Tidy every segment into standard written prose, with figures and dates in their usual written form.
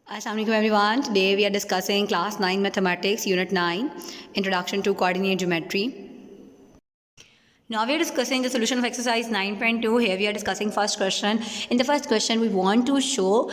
Assalamualaikum everyone. Today we are discussing class 9 mathematics unit 9 introduction to coordinate geometry. Now we are discussing the solution of exercise 9.2. Here we are discussing first question. In the first question we want to show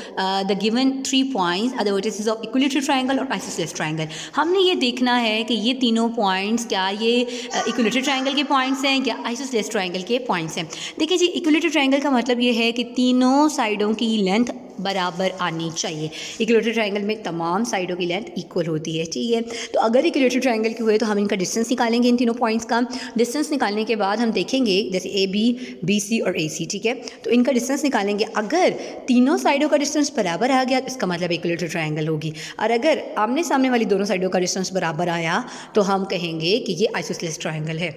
the given 3 points are the vertices of equilateral triangle और isosceles triangle. हमने ये देखना है कि ये तीनों points क्या ये इक्विलेटरल ट्रायंगल के पॉइंट्स हैं या आइसोसेलेस ट्रायंगल के पॉइंट्स हैं. देखिए जी, इक्विलेटरल ट्रायंगल का मतलब ये है कि तीनों साइडों की लेंथ बराबर आनी चाहिए. इक्विलेटरल ट्रायंगल में तमाम साइडों की लेंथ इक्वल होती है. ठीक है, तो अगर इक्विलेटरल ट्रायंगल के हुए तो हम इनका डिस्टेंस निकालेंगे. इन तीनों पॉइंट्स का डिस्टेंस निकालने के बाद हम देखेंगे जैसे ए बी, बी सी और ए सी. ठीक है, तो इनका डिस्टेंस निकालेंगे. अगर तीनों साइडों का डिस्टेंस बराबर आ गया तो इसका मतलब इक्विलेटरल ट्रायंगल होगी. और अगर आमने सामने वाली दोनों साइडों का डिस्टेंस बराबर आया तो हम कहेंगे कि ये आइसोसेलेस ट्रायंगल है.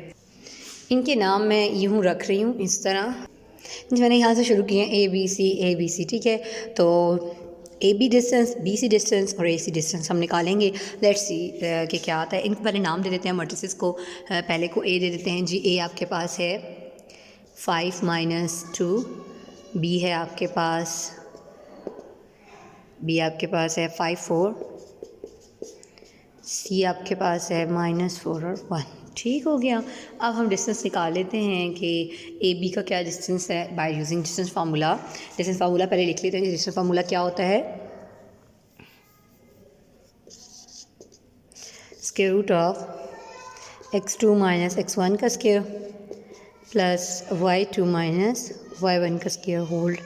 इनके नाम मैं यूँ रख रही हूँ इस तरह. मैंने यहाँ से शुरू किए ए बी सी. ठीक है, तो A B distance, B C distance और ए सी डिस्टेंस हम निकालेंगे. लेट्स सी कि क्या आता है. इनको पहले नाम दे देते हैं वर्टिसेस को. पहले को ए दे देते हैं जी. ए आपके पास है 5 - 2. बी है आपके पास है 5 4. सी आपके पास है -4 और 1. ठीक हो गया. अब हम डिस्टेंस निकाल लेते हैं कि ए बी का क्या डिस्टेंस है bye using distance formula. Distance formula पहले लिख लेते हैं. डिस्टेंस फार्मूला क्या होता है? Square root of x2 - x1 का स्क्वायर प्लस y2 - y1 का स्क्वायर होल्ड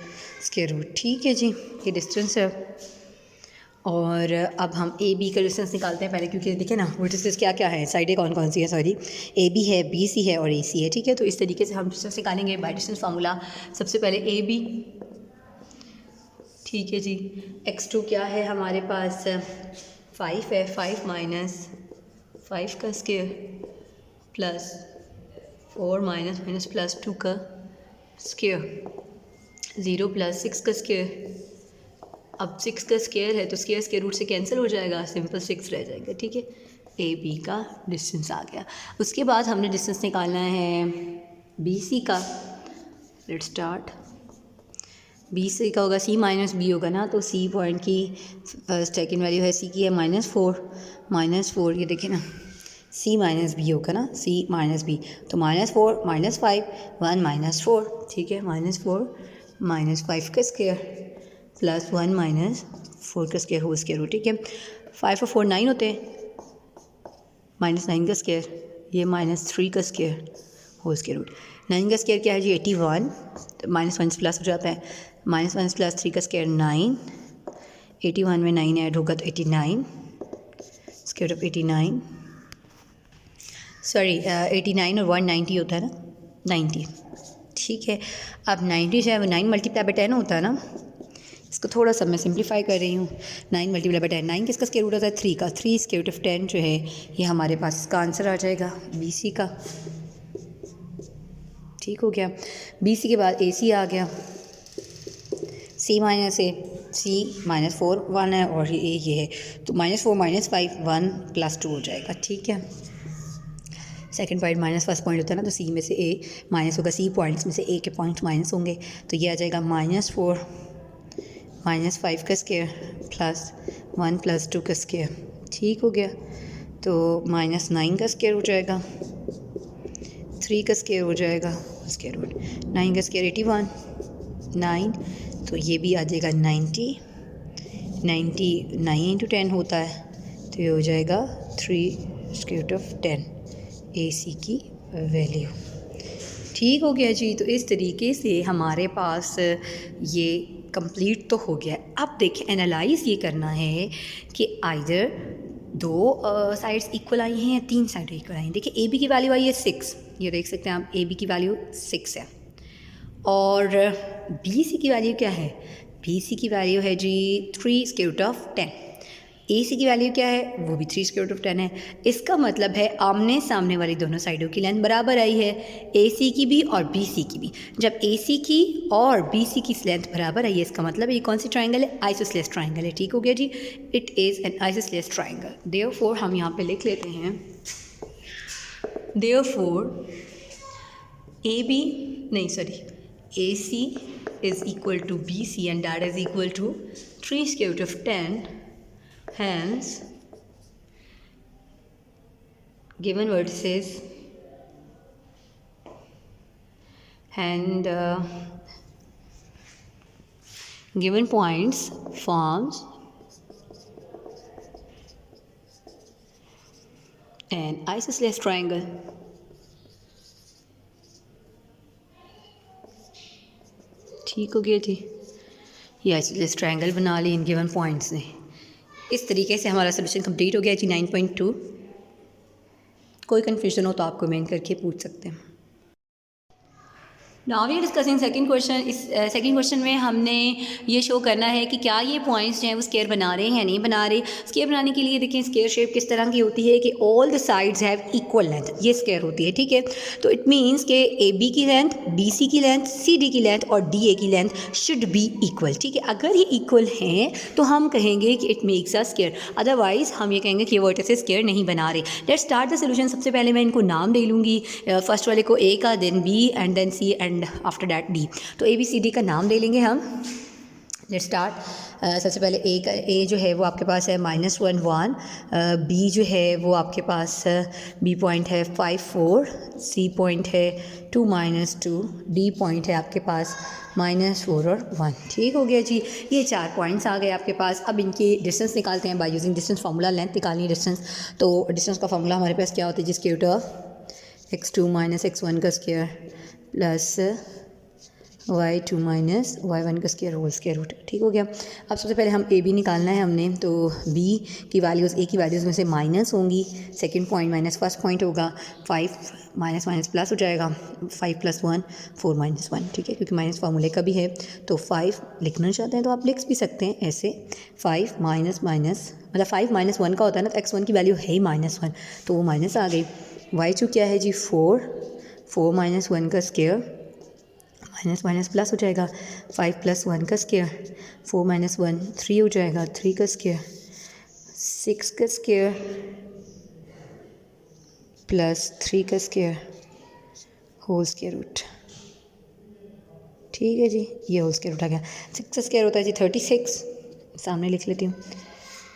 स्क्वायर रूट. ठीक है जी, ये डिस्टेंस है. और अब हम ए बी का डिस्टेंस निकालते हैं पहले, क्योंकि देखिए ना वर्टिसेस क्या क्या है, साइडें कौन कौन सी है. सॉरी, ए बी है, बी सी है और ए सी है. ठीक है, तो इस तरीके से हम डिस्टेंस निकालेंगे बाय डिस्टेंस फार्मूला. सबसे पहले ए बी. ठीक है जी, x2 क्या है हमारे पास 5 है. 5 - 5 का स्क्वायर प्लस 4 - प्लस 2 का स्क्वायर 0 + 6 का स्क्वायर. अब 6 का स्क्वायर है तो स्क्वायर रूट से कैंसिल हो जाएगा, सिंपल 6 रह जाएगा. ठीक है, ए बी का डिस्टेंस आ गया. उसके बाद हमने डिस्टेंस निकालना है बी सी का. Let's start. बी सी का होगा सी - बी होगा ना, तो सी पॉइंट की फर्स्ट सेकेंड वैल्यू है सी की है -4. ये देखिए ना, सी - बी होगा ना, सी - बी, तो -4 - 5 1 - 4. ठीक है, -4 - 5 का स्क्वायर प्लस 1 - 4 का स्क्वायर होल स्क्वायर रूट. ठीक है, 5 और 4 9 होते हैं. -9 का स्क्वायर, ये -3 का स्क्वायर होल स्क्वायर रूट. 9 का स्क्वायर क्या है जी 81. तो -1 प्लस हो जाता है. -1 + 3 का स्क्वायर 9. 81 में 9 ऐड होगा तो 89. स्क्वायर ऑफ 89, सॉरी 89 और 190 होता है ना, 90. ठीक है, अब 90 जो है वो 9 × 10 होता है ना. इसको थोड़ा सा मैं सिंप्लीफाई कर रही हूँ. 9 × 10, 9 किसका स्क्वायर रूट होता है 3 का. 3 स्क्वायर रूट ऑफ 10 जो है ये हमारे पास इसका आंसर आ जाएगा बी सी का. ठीक हो गया. बी सी के बाद ए सी आ गया. सी -4 1 है और ये है, तो -4 - 5 1 + 2 हो जाएगा. ठीक है, second point minus first point होता है ना, तो सी में से ए माइनस होगा. सी पॉइंट्स में से ए के पॉइंट माइनस होंगे, तो ये आ जाएगा -4 - 5 का स्क्वायर प्लस 1 + 2 का स्क्वायर. ठीक हो गया, तो -9 का स्क्वायर हो जाएगा, 3 का स्क्वायर हो जाएगा स्क्वायर रूट. 9 का स्क्वायर 81, 9, तो ये भी आ जाएगा 90. 9 × 10 होता है, तो ये हो जाएगा 3 square root of 10 A C की वैल्यू. ठीक हो गया जी. तो इस तरीके से हमारे पास ये कंप्लीट तो हो गया. अब देखिए एनालाइज ये करना है कि आइदर 2 साइड्स इक्वल आई हैं या 3 साइड इक्वल आई हैं. देखिए ए बी की वैल्यू आई है 6, ये देख सकते हैं आप, ए बी की वैल्यू 6 है. और बी सी की वैल्यू क्या है? बी सी की वैल्यू है जी 3 square root of 10. A C की वैल्यू क्या है? वो भी 3 स्क्वायर रूट ऑफ 10 है. इसका मतलब है आमने सामने वाली दोनों साइडों की लेंथ बराबर आई है, ए सी की भी और बी सी की भी. जब ए सी की और बी सी की लेंथ बराबर आई है, इसका मतलब ये कौन सी ट्राइंगल है? आइसोसेलेस ट्राइंगल है. ठीक हो गया जी, it is an isosceles triangle. Therefore हम यहाँ पे लिख लेते हैं, देयरफॉर ए बी नहीं sorry AC is equal to BC and that is equal to 3 square root of 10, hence given vertices and given points forms an isosceles triangle. ठीक हो गया जी, ये आइसोसेलेस ट्रायंगल बना ली इन गिवन पॉइंट्स ने। इस तरीके से हमारा सोल्यूशन कंप्लीट हो गया जी 9.2। कोई कन्फ्यूजन हो तो आप कमेंट करके पूछ सकते हैं। Now we are discussing second question. इस सेकंड क्वेश्चन में हमने ये शो करना है कि क्या ये पॉइंट्स जो हैं वो स्क्वायर बना रहे हैं या नहीं बना रहे। स्क्वायर बनाने के लिए देखें स्क्वायर शेप किस तरह की होती है कि all the sides have equal length, ये स्क्वायर होती है, ठीक है। तो इट मीन्स कि ए बी की लेंथ, बी सी की लेंथ, सी डी की लेंथ और डी ए की लेंथ शुड बी इक्वल, ठीक है। अगर ये इक्वल हैं तो हम कहेंगे कि it makes a square, otherwise हम ये कहेंगे कि ये वर्टिसेस स्क्वायर नहीं बना रहे। Let's start the solution. सबसे पहले मैं इनको नाम दे लूँगी, फर्स्ट वाले को ए का, then B and then C and after that D. तो ए बी सी डी का नाम ले लेंगे हम। Let's start. सबसे पहले ए का, ए जो है वो आपके पास है -1 1, बी जो है वो आपके पास बी पॉइंट है 5 4, सी पॉइंट है 2 -2, डी पॉइंट है आपके पास -4 और 1। ठीक हो गया जी, ये 4 पॉइंट्स आ गए आपके पास। अब इनकी डिस्टेंस निकालते हैं bye using distance formula. Length निकालनी है डिस्टेंस, तो डिस्टेंस का फार्मूला हमारे पास क्या होता है, जिसके रूट ऑफ x2 - x1 का स्क्वायर प्लस y2 - y1 का स्क्वायर होल स्क्वायर रूट। ठीक हो गया। अब सबसे पहले हम ए बी निकालना है हमने, तो बी की वैल्यूज़, ए की वैल्यूज़ में से माइनस होंगी, second point minus first point होगा, 5 माइनस माइनस प्लस हो जाएगा, 5 + 1 4 - 1, ठीक है, क्योंकि माइनस फार्मूले का भी है। तो 5 लिखना चाहते हैं तो आप लिख भी सकते हैं ऐसे, 5 माइनस माइनस मतलब 5 - 1 का होता है ना, तो x1 की वैल्यू है ही -1, तो वो माइनस आ गई। y2 क्या है जी 4 - 1 का स्क्वायर, माइनस माइनस प्लस हो जाएगा, 5 + 1 का स्क्वायर, 4 - 1 3 हो जाएगा, 3 का स्क्वायर, 6 का स्क्वायर प्लस 3 का स्क्वायर होल स्क्वायर रूट। ठीक है जी, ये होल स्क्वायर रूट आ गया। 6 का स्क्वायर होता है जी 36, सामने लिख लेती हूँ,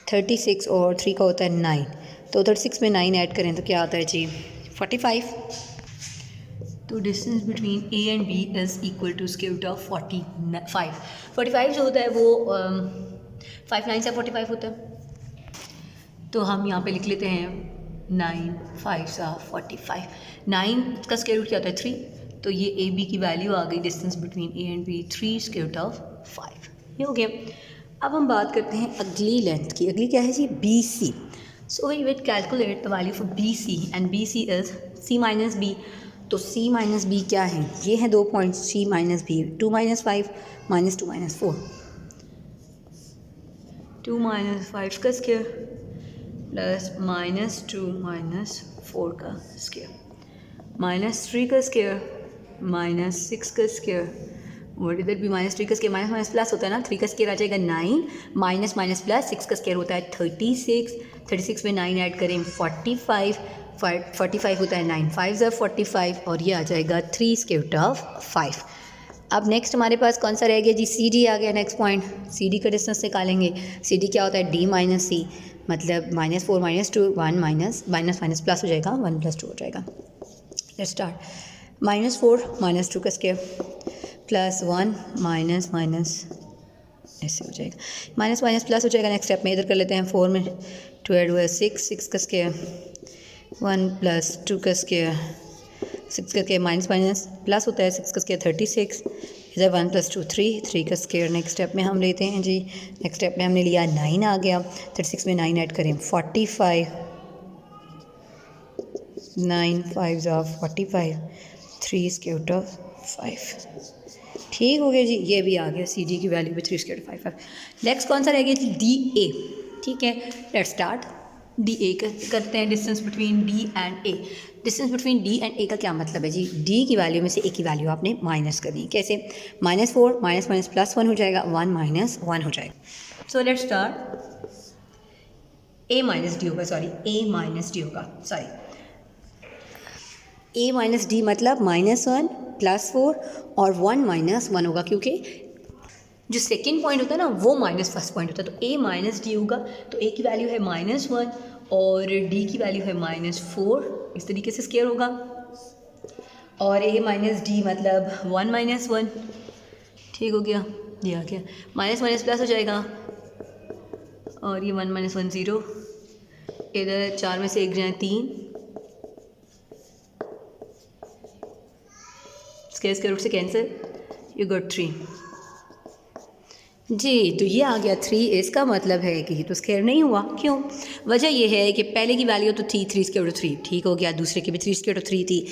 36 और 3 का होता है 9, तो 36 में 9 ऐड करें तो क्या आता है जी 45। तो distance between A and B is equal to square root of 45। 45 जो होता है वो 5 9 से 45 होता है, तो हम यहाँ पे लिख लेते हैं 9 5 सा 45। 9 का स्क्वायर रूट क्या होता है 3, तो ये ए बी की वैल्यू आ गई distance between A and B 3 square root of 5। ये हो गया। अब हम बात करते हैं अगली लेंथ की। अगली क्या है जी B C. So we will calculate the value for B C and B C is C minus B. तो C - B क्या है, ये हैं 2 पॉइंट्स C - B, 2 - 5 -2 - 4, 2 - 5 का स्क्वायर प्लस -2 - 4 का स्क्वायर, -3 का स्क्वायर -6 का स्क्वायर। वट इधर भी -3 का स्क्वायर माइनस माइनस प्लस होता है ना, 3 का स्क्वायर आ जाएगा 9, माइनस माइनस प्लस 6 का स्क्वायर होता है 36, 36 में 9 ऐड करें 45, 45 होता है 9 5 ज़ा 45 और ये आ जाएगा 3 स्क्वायर रूट ऑफ 5। अब नेक्स्ट हमारे पास कौन सा रह गया जी सी डी आ गया। नेक्स्ट पॉइंट सी डी का डिस्टेंस निकालेंगे। सी डी क्या होता है डी माइनस सी, मतलब -4 -2 1 माइनस माइनस प्लस हो जाएगा 1 + 2 हो जाएगा। Let's start. -4 -2 का स्क्वायर प्लस 1 माइनस माइनस ऐसे हो जाएगा, माइनस माइनस प्लस हो जाएगा। नेक्स्ट स्टेप में इधर कर लेते हैं, 4 में 2 ऐड हुआ है 6 का स्क्वायर, 1 + 2 का स्क्वायर, 6 का स्क्वायर माइनस माइनस प्लस होता है, 6 का स्क्वायर 36, इधर 1 + 2 3 का स्क्वायर। नेक्स्ट स्टेप में हम लेते हैं जी, नेक्स्ट स्टेप में हमने लिया 9 आ गया, 36 में 9 ऐड करें 45, 9 5 ज़ा 45, 3 स्क्वायर रूट ऑफ 5। ठीक हो गया जी, ये भी आ गया सी डी की वैल्यू भी 3 स्क्वायर रूट 5। नेक्स्ट कौन सा रह गया जी डी ए। ठीक है, लेट्स स्टार्ट। डी ए करते हैं, distance between D and A. Distance between D and A का क्या मतलब है जी, डी की वैल्यू में से ए की वैल्यू आपने माइनस करनी। कैसे, -4 माइनस माइनस प्लस 1 हो जाएगा, 1 - 1 हो जाएगा। So let's start. A minus D होगा, सॉरी ए माइनस डी होगा, सॉरी ए माइनस डी मतलब -1 + 4 और 1 - 1 होगा, क्योंकि जो सेकेंड पॉइंट होता है ना वो माइनस फर्स्ट पॉइंट होता है, तो a माइनस डी होगा, तो a की वैल्यू है -1 और d की वैल्यू है -4, इस तरीके से स्क्वायर होगा। और a माइनस डी मतलब 1 - 1, ठीक हो गया, ये आ गया, माइनस माइनस प्लस हो जाएगा और ये 1 - 1 0, इधर 4 में से 1 जाए 3, स्क्वायर रूट से कैंसिल, यू गॉट 3 जी। तो ये आ गया 3, इसका मतलब है कि ये तो स्क्वायर नहीं हुआ। क्यों? वजह ये है कि पहले की वैल्यू तो थी 3 स्क्वायर रूट 3, ठीक हो गया, दूसरे की भी 3 स्क्वायर रूट 3 थी,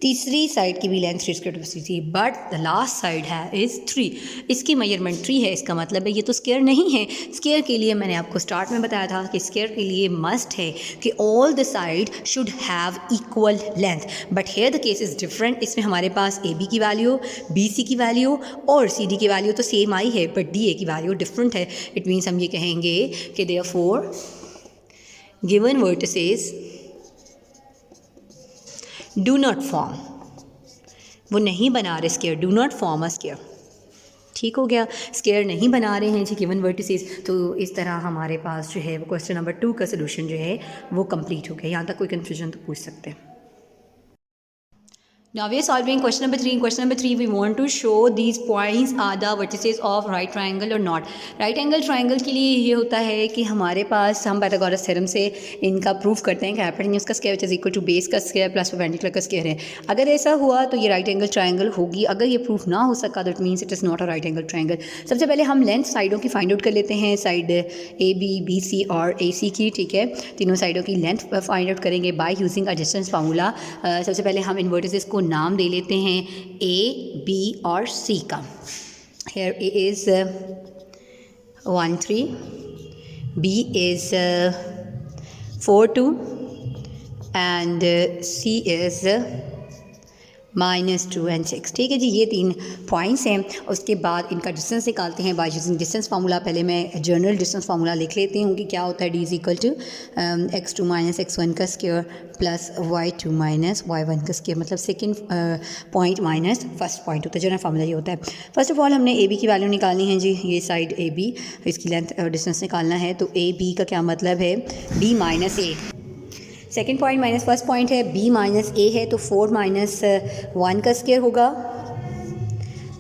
तीसरी साइड की भी लेंथ 3 स्क्वायर रूट 3 थी, बट द लास्ट साइड है इज़ 3, इसकी मेजरमेंट 3 है, इसका मतलब है ये तो स्क्वायर नहीं है। स्क्वायर के लिए मैंने आपको स्टार्ट में बताया था कि स्क्वायर के लिए मस्ट है कि all the side should have equal length, but here the case is different. इसमें हमारे पास ए बी की वैल्यू, बी सी की वैल्यू और सी डी की वैल्यू तो सेम आई है, बट डी ए की वैल्यू डिफरेंट है। इट मीन्स हम ये कहेंगे कि therefore given vertices do not form, वो नहीं बना रहे square, do not form a square, ठीक हो गया, स्क्वायर नहीं बना रहे हैं जी गिवन वर्टिसेस। तो इस तरह हमारे पास जो है वो क्वेश्चन नंबर 2 का सोल्यूशन जो है वो कंप्लीट हो गया। यहाँ तक कोई कन्फ्यूजन तो पूछ सकते हैं। Now we are solving question number 3. In question number 3, we want to show these points are the vertices of right triangle or not. Right angle triangle के लिए ये होता है कि हमारे पास हम पाइथागोरस थ्योरम से इनका प्रूफ करते हैं कि हाइपोटेन्यूज का square is equal to base का स्क्वायर प्लस परपेंडिकुलर का स्क्वायर है। अगर ऐसा हुआ तो ये राइट एंगल ट्राइंगल होगी। अगर ये प्रूफ ना हो सका that means it is not a right angle triangle. सबसे पहले हम लेंथ साइडों की फाइंड आउट कर लेते हैं, side A B, B C और ए सी की, ठीक है। तीनों साइडों की लेंथ फाइंड आउट करेंगे by using a distance formula. सबसे पहले हम इन वर्टिसेस को नाम दे लेते हैं ए, बी और सी का। Here A is 1 3, B is 4 2 and C is -2 and 6, ठीक है जी। ये 3 पॉइंट्स हैं। उसके बाद इनका डिस्टेंस निकालते हैं बाय यूजिंग डिस्टेंस फार्मूला। पहले मैं जनरल डिस्टेंस फार्मूला लिख लेती हूँ कि क्या होता है, D is equal to x2 - x1 का स्क्वायर प्लस y2 - y1 का स्क्वायर, मतलब second point minus first point होता है। जनरल फार्मूला ये होता है। फर्स्ट ऑफ ऑल हमने ए बी की वैल्यू निकालनी है जी, ये साइड ए बी, इसकी लेंथ डिस्टेंस निकालना है। तो ए बी का क्या मतलब है, b - a, second point minus first point है, b - a है, तो 4 - 1 का स्क्वायर होगा,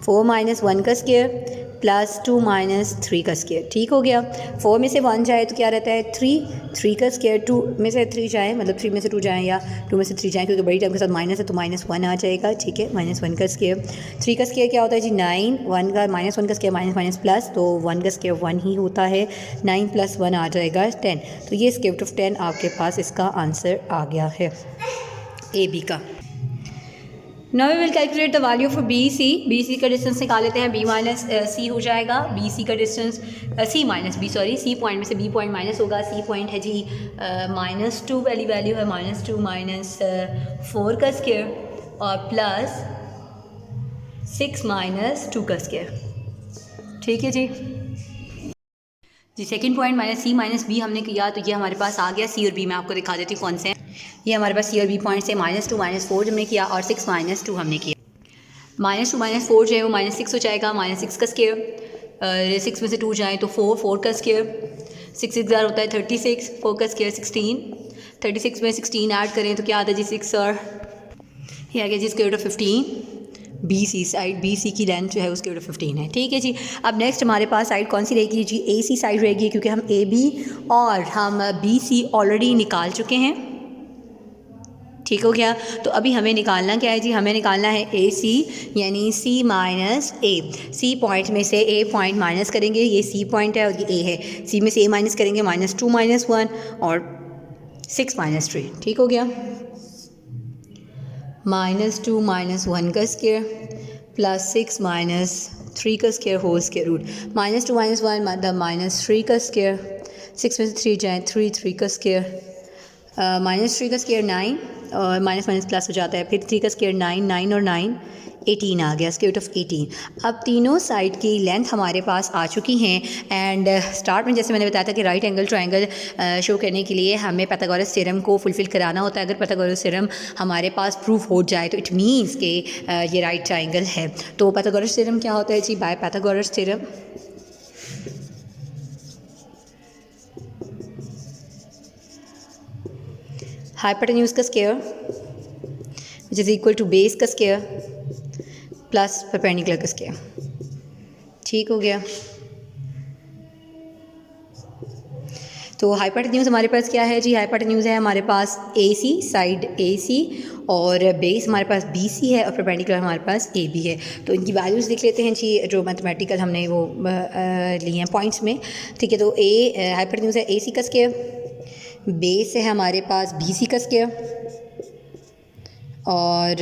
4 - 1 का स्क्वायर प्लस 2 - 3 का स्क्वायर, ठीक हो गया। 4 में से 1 जाए तो क्या रहता है 3 का स्क्वायर, 2 में से 3 जाए मतलब 3 में से 2 जाए या 2 में से 3 जाए, क्योंकि बड़ी टर्म के साथ माइनस है तो -1 आ जाएगा, ठीक है। -1 का स्क्वायर, 3 का स्क्वायर क्या होता है जी 9, 1 का -1 का स्क्वायर माइनस प्लस, तो 1 का स्क्वायर 1 ही होता है, 9 + 1 आ जाएगा 10। तो ये स्क्वायर रूट ऑफ 10 आपके पास इसका आंसर आ गया है ए बी का। Now we will calculate the value for B C. B C का डिस्टेंस निकाल लेते हैं, बी माइनस सी हो जाएगा, बी सी का distance C minus B, sorry C point में से बी पॉइंट माइनस होगा। सी पॉइंट है जी -2 वाली वैल्यू है, -2 - 4 का स्क्वायर और प्लस 6 - 2 का स्क्वायर, ठीक है जी। जी सेकेंड पॉइंट माइनस सी माइनस बी हमने किया तो ये हमारे पास आ गया। सी और बी मैं आपको दिखा देती हूँ कौन से हैं। ये हमारे पास सी और बी पॉइंट्स है, -2 - 4 हमने किया और 6 - 2 हमने किया। -2 - 4 जो है वो -6 हो जाएगा, -6 का स्क्वायर, 6 में से 2 जाए तो 4 का स्क्वायर, 6 6 होता है 36, 4 का स्क्वायर 16, 36 में 16 ऐड करें तो क्या आता है जी 6 और ये आ गया जी square root of 15। B C side, B C की लेंथ जो है उसके रूट 15 है, ठीक है जी। अब नेक्स्ट हमारे पास साइड कौन सी रहेगी जी, ए सी साइड रहेगी, क्योंकि हम ए बी और हम बी सी ऑलरेडी निकाल चुके हैं, ठीक हो गया। तो अभी हमें निकालना क्या है जी, हमें निकालना है ए सी यानी सी माइनस ए। सी पॉइंट में से ए पॉइंट माइनस करेंगे, ये सी पॉइंट है और ये ए है, सी में से ए माइनस करेंगे, -2 - 1 और 6 - 3, ठीक हो गया। -2 - 1 का स्क्वायर प्लस 6 - 3 का स्क्वायर होल स्क्वायर रूट, -2 - 1 मतलब -3 का स्क्वायर, 6 में से 3 जाए 3 का स्क्वायर, -3 का स्क्वायर 9 और माइनस माइनस प्लस हो जाता है, फिर 3 का स्क्वायर 9 और 9 18 आ गया, स्क्वायर रूट ऑफ 18। अब तीनों साइड की लेंथ हमारे पास आ चुकी हैं एंड स्टार्ट में जैसे मैंने बताया था कि राइट एंगल ट्रायंगल शो करने के लिए हमें पाइथागोरस थ्योरम को फुलफ़िल कराना होता है। अगर पाइथागोरस थ्योरम हमारे पास प्रूफ हो जाए तो इट मीन्स कि ये राइट ट्रायंगल है। तो पाइथागोरस थ्योरम क्या होता है जी? बाय पाइथागोरस थ्योरम हाइपोटेन्यूज का square which is equal to base का स्क्वायर प्लस परपेंडिकुलर का स्क्वायर। ठीक हो गया। तो हाइपोटेन्यूज हमारे पास क्या है जी? हाइपोटेन्यूज है हमारे पास AC, साइड AC, और बेस हमारे पास BC है और परपेंडिकुलर हमारे पास AB है। तो इनकी वैल्यूज़ देख लेते हैं जी, जो मैथमेटिकल हमने वो लिए हैं पॉइंट्स में। ठीक है, तो हाइपोटेन्यूज है AC का स्क्वायर, बेस है हमारे पास BC का स्क्वायर और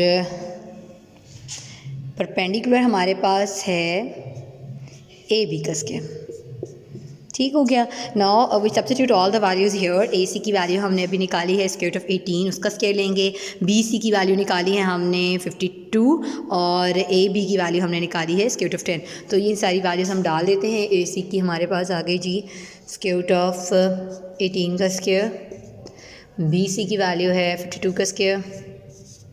परपेंडिकुलर हमारे पास है AB का स्क्वायर। ठीक हो गया। Now we substitute all the values here. AC की वैल्यू हमने अभी निकाली है स्क्वायर रूट ऑफ 18, उसका स्क्वायर लेंगे। BC की वैल्यू निकाली है हमने 52 और AB की वैल्यू हमने निकाली है स्क्वायर रूट ऑफ 10। तो ये सारी वैल्यूज़ हम डाल देते हैं। AC की हमारे पास आ गई जी स्क्वायर रूट ऑफ 18 का स्क्वायर, BC की वैल्यू है 52 का स्क्वायर,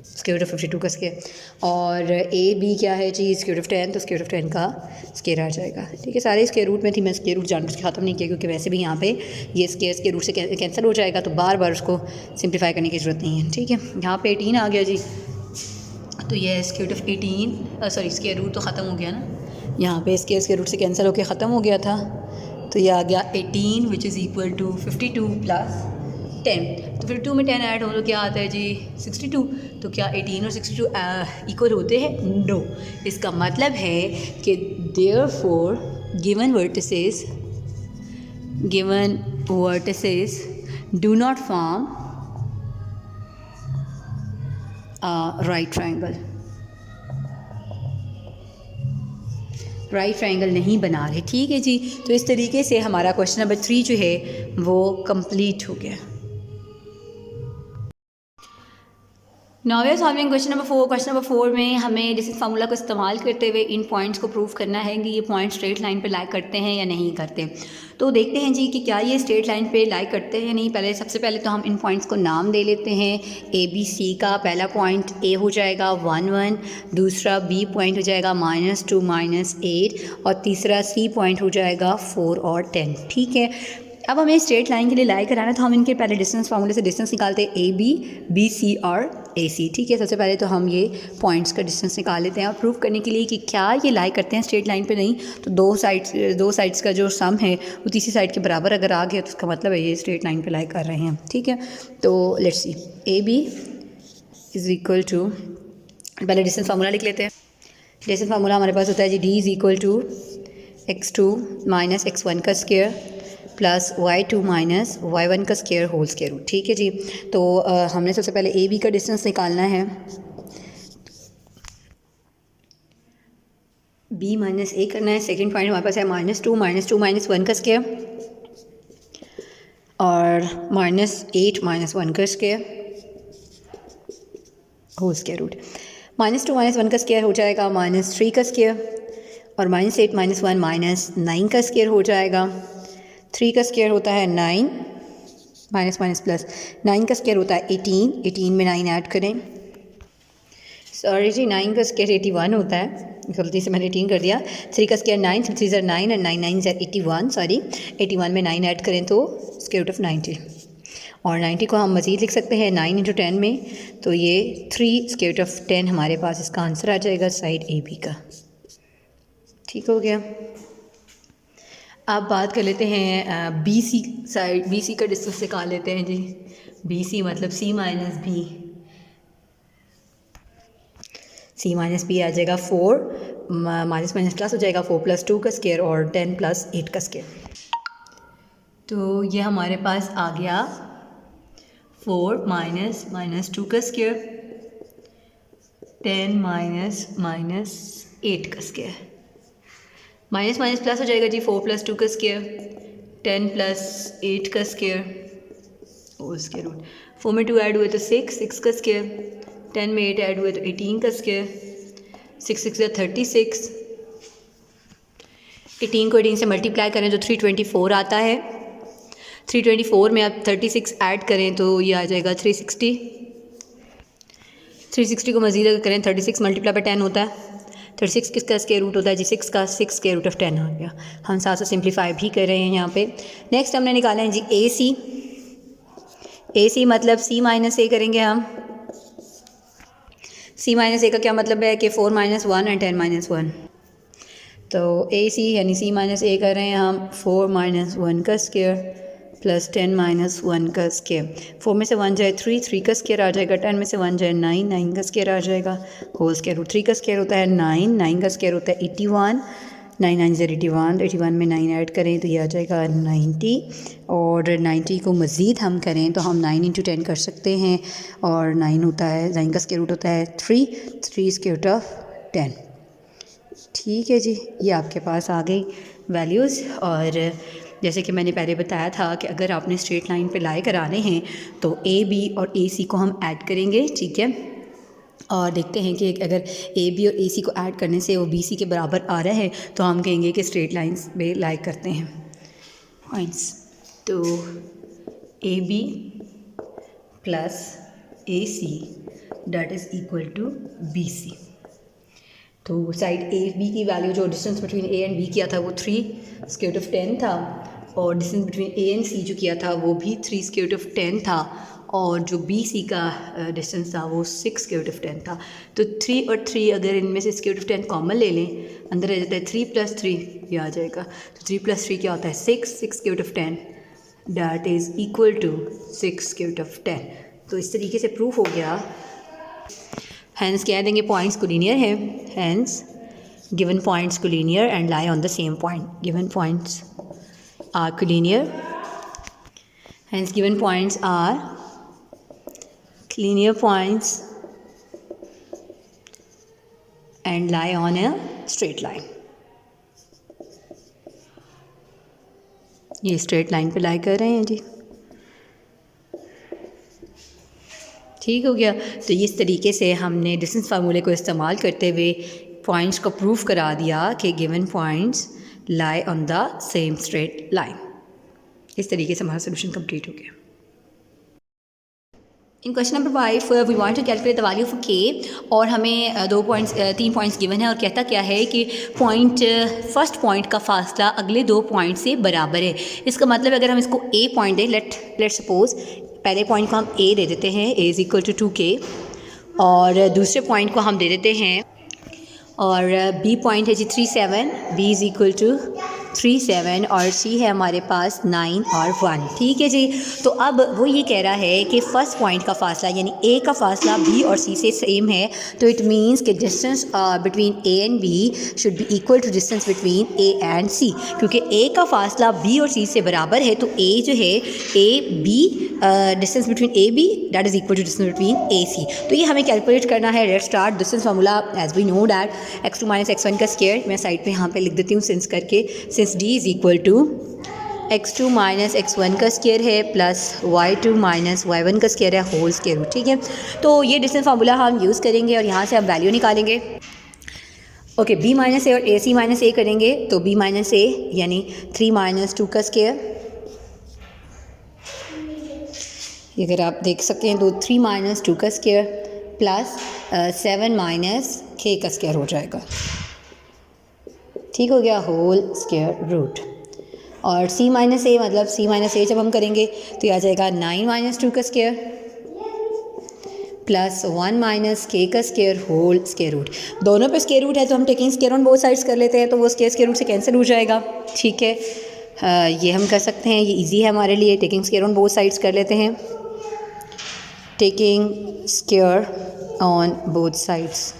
स्क्वायर रूट ऑफ 52 का स्क्वायर, और AB क्या है जी? स्क्वायर रूट ऑफ 10, तो स्क्वायर रूट ऑफ 10 का स्क्वायर आ जाएगा। ठीक है, सारे स्क्वायर रूट में थी, मैं स्क्वायर रूट जानबूझ के ख़त्म नहीं किया क्योंकि वैसे भी यहाँ पे ये स्क्वायर रूट से कैंसिल हो जाएगा, तो बार बार उसको सिंप्लीफाई करने की ज़रूरत नहीं है। ठीक है, यहाँ पे 18 आ गया जी, तो ये square root of 18 sorry square root तो ख़त्म हो गया ना, यहाँ पे स्क्वायर रूट से कैंसिल होकर ख़त्म हो गया था, तो ये आ गया 18 which is equal to 52 plus 10। तो 52 में 10 ऐड हो तो क्या आता है जी? 62। तो क्या 18 और 62 इक्वल होते हैं? नो। इसका मतलब है कि therefore given vertices do not form right triangle. Right triangle नहीं बना रहे। ठीक है जी, तो इस तरीके से हमारा क्वेश्चन नंबर 3 जो है वो कंप्लीट हो गया। Now we are solving question number 4। Question number 4 में हमें डिस्टेंस फार्मूला को इस्तेमाल करते हुए इन पॉइंट्स को प्रूव करना है कि ये पॉइंट स्ट्रेट लाइन पे लाई करते हैं या नहीं करते। तो देखते हैं जी कि क्या ये स्ट्रेट लाइन पे लाई करते हैं या नहीं। पहले सबसे पहले तो हम इन पॉइंट्स को नाम दे लेते हैं। ABC का पहला पॉइंट A हो जाएगा 1 1, दूसरा B पॉइंट हो जाएगा -2 -8 और तीसरा C पॉइंट हो जाएगा 4 और 10। ठीक है, अब हमें स्ट्रेट लाइन के लिए लाई कराना है तो हम इनके पहले डिस्टेंस फार्मूले से डिस्टेंस निकालते हैं AB, BC और AC। ठीक है, सबसे पहले तो हम ये पॉइंट्स का डिस्टेंस निकाल लेते हैं और प्रूव करने के लिए कि क्या ये लाई करते हैं स्ट्रेट लाइन पे नहीं, तो दो साइड्स का जो सम है वो तीसरी साइड के बराबर अगर आ गया तो उसका मतलब है ये स्ट्रेट लाइन पे लाई कर रहे हैं। ठीक है, तो let's see AB is equal to, पहले डिस्टेंस फार्मूला लिख लेते हैं। डिस्टेंस फार्मूला हमारे पास होता है जी D is equal to x2 minus x1 का square plus y2 minus y1 का स्क्वायर होल स्क्वायर रूट। ठीक है जी, तो हमने सबसे पहले AB का डिस्टेंस निकालना है। B माइनस A करना है। सेकंड पॉइंट हमारे पास है -2 -1 का स्क्वायर और -8 -1 का स्क्वायर होल स्क्वायर रूट। -2 -1 का स्क्वायर हो जाएगा -3 का स्क्वायर और -8 -1 -9 का स्क्वायर हो जाएगा। 3 का स्क्वायर होता है 9 माइनस माइनस प्लस, 9 का स्क्वायर होता है 18, 18 में 9 ऐड करें, सॉरी जी 9 का स्क्वायर 81 होता है, गलती से मैंने 18 कर दिया। 3 का स्क्वायर 9, 3 ज़र 9 और 9 9 ज़र 81, सॉरी 81 में 9 ऐड करें तो स्क्वायर रूट ऑफ 90, और 90 को हम मज़ीद लिख सकते हैं 9 × 10 में, तो ये 3 स्क्वायर रूट ऑफ 10 हमारे पास इसका आंसर आ जाएगा साइड AB का। ठीक हो गया। अब बात कर लेते हैं BC साइड, BC का डिस्टेंस निकाल लेते हैं जी। BC मतलब C minus B, C minus B आ जाएगा 4, माइनस माइनस प्लस हो जाएगा 4 + 2 का स्क्वायर और 10 + 8 का स्क्वायर। तो ये हमारे पास आ गया 4 माइनस 2 का स्क्वायर, 10 माइनस 8 का स्क्वायर, माइनस माइनस प्लस हो जाएगा जी 4 + 2 का स्क्वायर, 10 + 8 का स्क्वायर और स्क्वायर रूट। 4 में 2 ऐड हुए तो 6 का स्क्वायर, 10 में 8 ऐड हुए तो 18 का स्क्वायर, 6 6 या 36, 18 को 18 से मल्टीप्लाई करें तो 324 आता है। 324 में आप 36 ऐड करें तो ये आ जाएगा 360। 360 को मज़ीद अगर करें 36 मल्टीप्लाई बाय 10 होता है। 36 किसका स्क्वायर रूट होता है जी? 6 का 6 स्क्वायर रूट ऑफ 10 आ गया। हम साथ साथ सिंप्लीफाई भी कर रहे हैं यहाँ पे। नेक्स्ट हमने निकाला है जी ए सी। ए सी मतलब सी माइनस ए करेंगे हम। सी माइनस ए का क्या मतलब है कि 4 - 1 एंड 10 - 1। तो ए सी यानी सी माइनस ए कर रहे हैं हम 4 - 1 का स्क्वायर प्लस 10 - 1 का स्क्वायर। 4 में से 1 जाए 3, 3 का स्क्वायर आ जाएगा। 10 में से 1 जाए 9, 9 का स्क्वायर आ जाएगा। होल स्क्वायर रूट 3 का स्क्वायर होता है 9, 9 का स्क्वायर होता है 81, 9 9 ज़र 81, 81 में 9 ऐड करें तो ये आ जाएगा 90। और 90 को मज़ीद हम करें तो हम 9 × 10 कर सकते हैं और 9 होता है, 9 का स्क्वायर रूट होता है 3, 3 स्क्वायर रूट ऑफ 10। ठीक है जी, ये आपके पास आ गई वैल्यूज़। और जैसे कि मैंने पहले बताया था कि अगर आपने स्ट्रेट लाइन पे लाई कराने हैं तो ए बी और ए सी को हम ऐड करेंगे, ठीक है। और देखते हैं कि अगर ए बी और ए सी को ऐड करने से वो बी सी के बराबर आ रहा है तो हम कहेंगे कि स्ट्रेट लाइंस पे लाई करते हैं पॉइंट्स। तो A B plus A C that is equal to B C. तो साइड ए बी की वैल्यू जो distance between A and B किया था वो 3 स्क्वायर रूट ऑफ 10 था, और डिस्टेंस बिटवीन ए एंड सी जो किया था वो भी 3 स्क्वायर रूट ऑफ 10 था, और जो बी सी का डिस्टेंस था वो 6 स्क्वायर रूट ऑफ 10 था। तो 3 और 3 अगर इनमें से स्क्वायर रूट ऑफ 10 कॉमन ले लें, अंदर आ जाता है 3 + 3, ये आ जाएगा। तो 3 + 3 क्या होता है 6, 6 square root of 10 that is equal to 6 square root of 10। तो इस तरीके से प्रूफ हो गया। हैंस कह देंगे पॉइंट्स को लीनियर है, hence given points collinear and lie on the same point. Given points are collinear, hence given points are linear points and lie on a straight line. ये straight line पे लाई कर रहे हैं जी, ठीक हो गया। तो इस तरीके से हमने डिस्टेंस फार्मूले को इस्तेमाल करते हुए पॉइंट्स को प्रूव करा दिया कि given points lie on the same straight line. इस तरीके से हमारा सोल्यूशन कंप्लीट हो गया। In question number 5 we want to calculate the value of K, और हमें 3 पॉइंट्स गिवन है और कहता क्या है कि फर्स्ट पॉइंट का फासला अगले 2 पॉइंट से बराबर है। इसका मतलब अगर हम इसको ए पॉइंट दें, लेट सपोज पहले पॉइंट को हम ए दे देते हैं, A is equal to 2k, और दूसरे पॉइंट को हम दे देते हैं, और बी पॉइंट है जी 3 7, बी इज़ इक्वल टू 3 7, और सी है हमारे पास 9 और 1। ठीक है जी। तो अब वो ये कह रहा है कि फ़र्स्ट पॉइंट का फासला यानी ए का फासला बी और सी से सेम है, तो इट मीन्स कि distance between A and B should be equal to distance between A and C. क्योंकि ए का फासला बी और सी से बराबर है तो ए जो है A B distance between A B that is equal to distance between A C. तो ये हमें कैलकुलेट करना है। Let's start distance formula as we know that x2 - x1 का स्क्वायर। मैं साइड पे यहाँ पे लिख देती हूँ सिंस करके, since d is equal to x2 - x1 का स्क्वायर है प्लस y2 - y1 का स्क्वायर है होल स्क्वायर रूट। ठीक है, तो ये डिस्टेंस फार्मूला हम यूज़ करेंगे और यहाँ से हम वैल्यू निकालेंगे। ओके, b - a और ac - a करेंगे तो b - a यानी 3 - 2 का स्क्वायर। अगर आप देख सकते हैं तो 3 - 2 का स्क्वायर प्लस 7 - k का स्क्वायर हो जाएगा। ठीक हो गया, होल स्क्वायर रूट। और c - a मतलब c - a जब हम करेंगे तो ये आ जाएगा 9 - 2 का स्क्वायर प्लस 1 - k का स्क्वायर होल स्क्वायर रूट। दोनों पे स्क्वायर रूट है तो हम taking square on both sides कर लेते हैं, तो वो स्क्वायर रूट से कैंसिल हो जाएगा। ठीक है, ये हम कर सकते हैं, ये इजी है हमारे लिए। Taking square on both sides कर लेते हैं, taking square on both sides.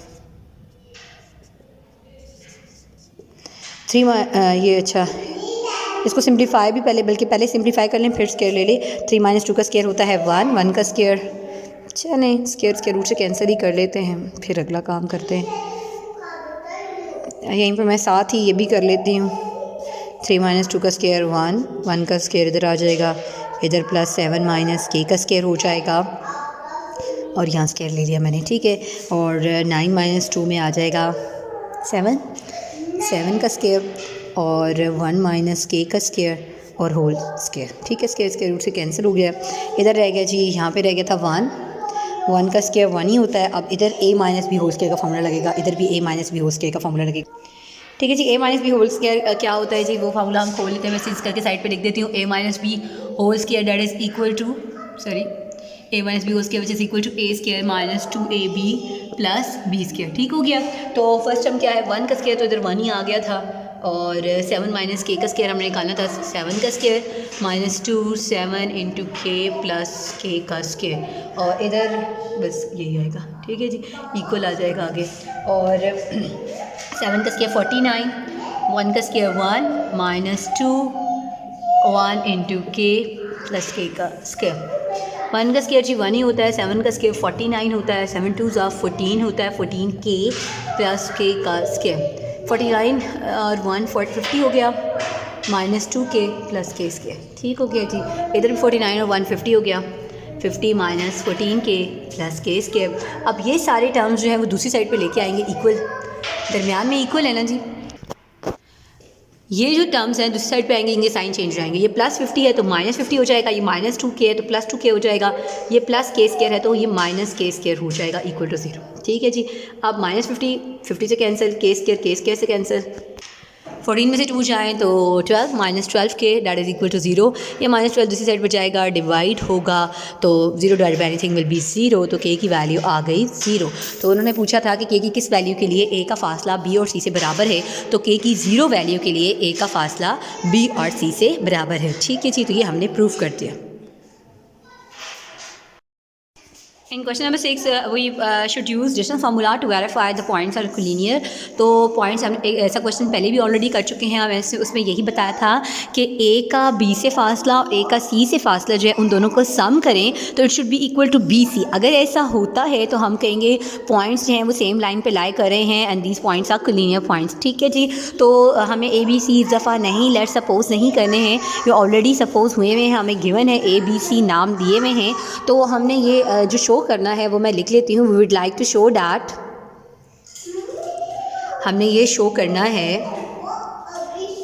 3 ये अच्छा, इसको सिंप्लीफाई भी पहले सिंप्लीफाई कर लें फिर स्क्वायर ले लें। 3 - 2 का स्क्वायर होता है 1, 1 का स्क्वायर, चले स्क्वायर रूट से कैंसिल ही कर लेते हैं, फिर अगला काम करते हैं। यहीं पर मैं साथ ही ये भी कर लेती हूँ। 3 - 2 का स्क्वायर 1, 1 का स्क्वायर इधर आ जाएगा, इधर प्लस 7 - k का स्क्वायर हो जाएगा और यहाँ स्क्वायर ले लिया मैंने, ठीक है। और 9 माइनस 2 में आ जाएगा 7, 7 का स्क्वायर और 1 माइनस के का स्क्वायर और होल स्क्वायर, ठीक है। स्क्वायर रूट से कैंसिल हो गया। इधर रह गया जी, यहाँ पे रह गया था 1 का स्क्वायर 1 ही होता है। अब इधर a minus B whole square का फार्मूला लगेगा, इधर भी a minus B whole square का फार्मूला लगेगा, ठीक है जी। a minus B whole square क्या होता है जी, वो फार्मूला हम खोल लेते हैं। मैं सीज करके साइड पे लिख देती हूँ। a minus B whole square that is equal to a minus B whole square which is equal to a square minus 2ab plus b square, ठीक हो गया। तो फर्स्ट हम क्या है 1 का स्क्वायर, तो इधर 1 ही आ गया था और 7 माइनस के का स्क्वायर हमने निकालना था। 7 का स्क्वायर माइनस 2 7 इंटू के प्लस के का स्क्वायर और इधर बस यही आएगा, ठीक है जी, इक्वल आ जाएगा आगे। और 7 का स्क्वायर 49, 1 का स्क्वायर 1 माइनस 2 1 इंटू के प्लस के का स्क्वायर। 1 का स्क्वायर जी 1 ही होता है, 7 का स्क्वायर 49 होता है, 7 2 14 होता है, 14 के प्लस के का स्क्वायर। 49 और 1 50 हो गया माइनस 2 के प्लस के स्क्वायर, ठीक हो गया जी। इधर भी 49 और 1 50 हो गया, 50 माइनस 14 के प्लस के स्क्वायर। अब ये सारे टर्म्स जो है वो दूसरी साइड पे लेके आएंगे इक्वल, दरमियान में इक्वल है ना जी। ये जो टर्म्स हैं दूसरी साइड पे आएंगे, इनके साइन चेंज हो जाएंगे। ये प्लस 50 है तो माइनस 50 हो जाएगा, ये माइनस 2k है तो प्लस 2k हो जाएगा, ये प्लस के स्क्वायर है तो ये माइनस के स्क्वायर हो जाएगा इक्वल टू 0, ठीक है जी। अब माइनस 50 से कैंसिल, के स्क्वायर से कैंसिल, 14 में से 2 जाएँ तो 12 माइनस 12 के दैट इज़ इक्वल टू 0। ये माइनस 12 दूसरी साइड पर जाएगा, डिवाइड होगा तो 0 divide by anything will be 0, तो k की वैल्यू आ गई 0। तो उन्होंने पूछा था कि k की किस वैल्यू के लिए a का फासला b और c से बराबर है, तो k की 0 वैल्यू के लिए a का फासला b और c से बराबर है, ठीक है जी। तो ये हमने प्रूफ कर दिया। In question number 6, we should use distance formula to verify the points are collinear। तो points हम ऐसा क्वेश्चन पहले भी ऑलरेडी कर चुके हैं। वैसे उसमें यही बताया था कि a का b से फासला और a का c से फासला जो है उन दोनों को सम करें तो it should be equal to BC। अगर ऐसा होता है तो हम कहेंगे पॉइंट्स जो हैं वो सेम लाइन पे लाई कर रहे हैं and these points are collinear points, ठीक है जी। तो हमें ABC इस दफ़ा नहीं लेट सपोज नहीं करने हैं, ये ऑलरेडी सपोज हुए हुए हैं, हमें गिवन है ABC नाम दिए हुए हैं। तो हमने ये जो शो करना है वो मैं लिख लेती हूँ। We would like to show that, हमने ये शो करना है,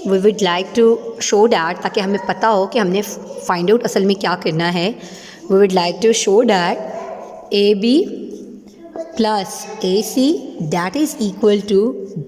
we would like to show that, ताकि हमें पता हो कि हमने फाइंड आउट असल में क्या करना है। We would like to show that AB plus AC that is equal to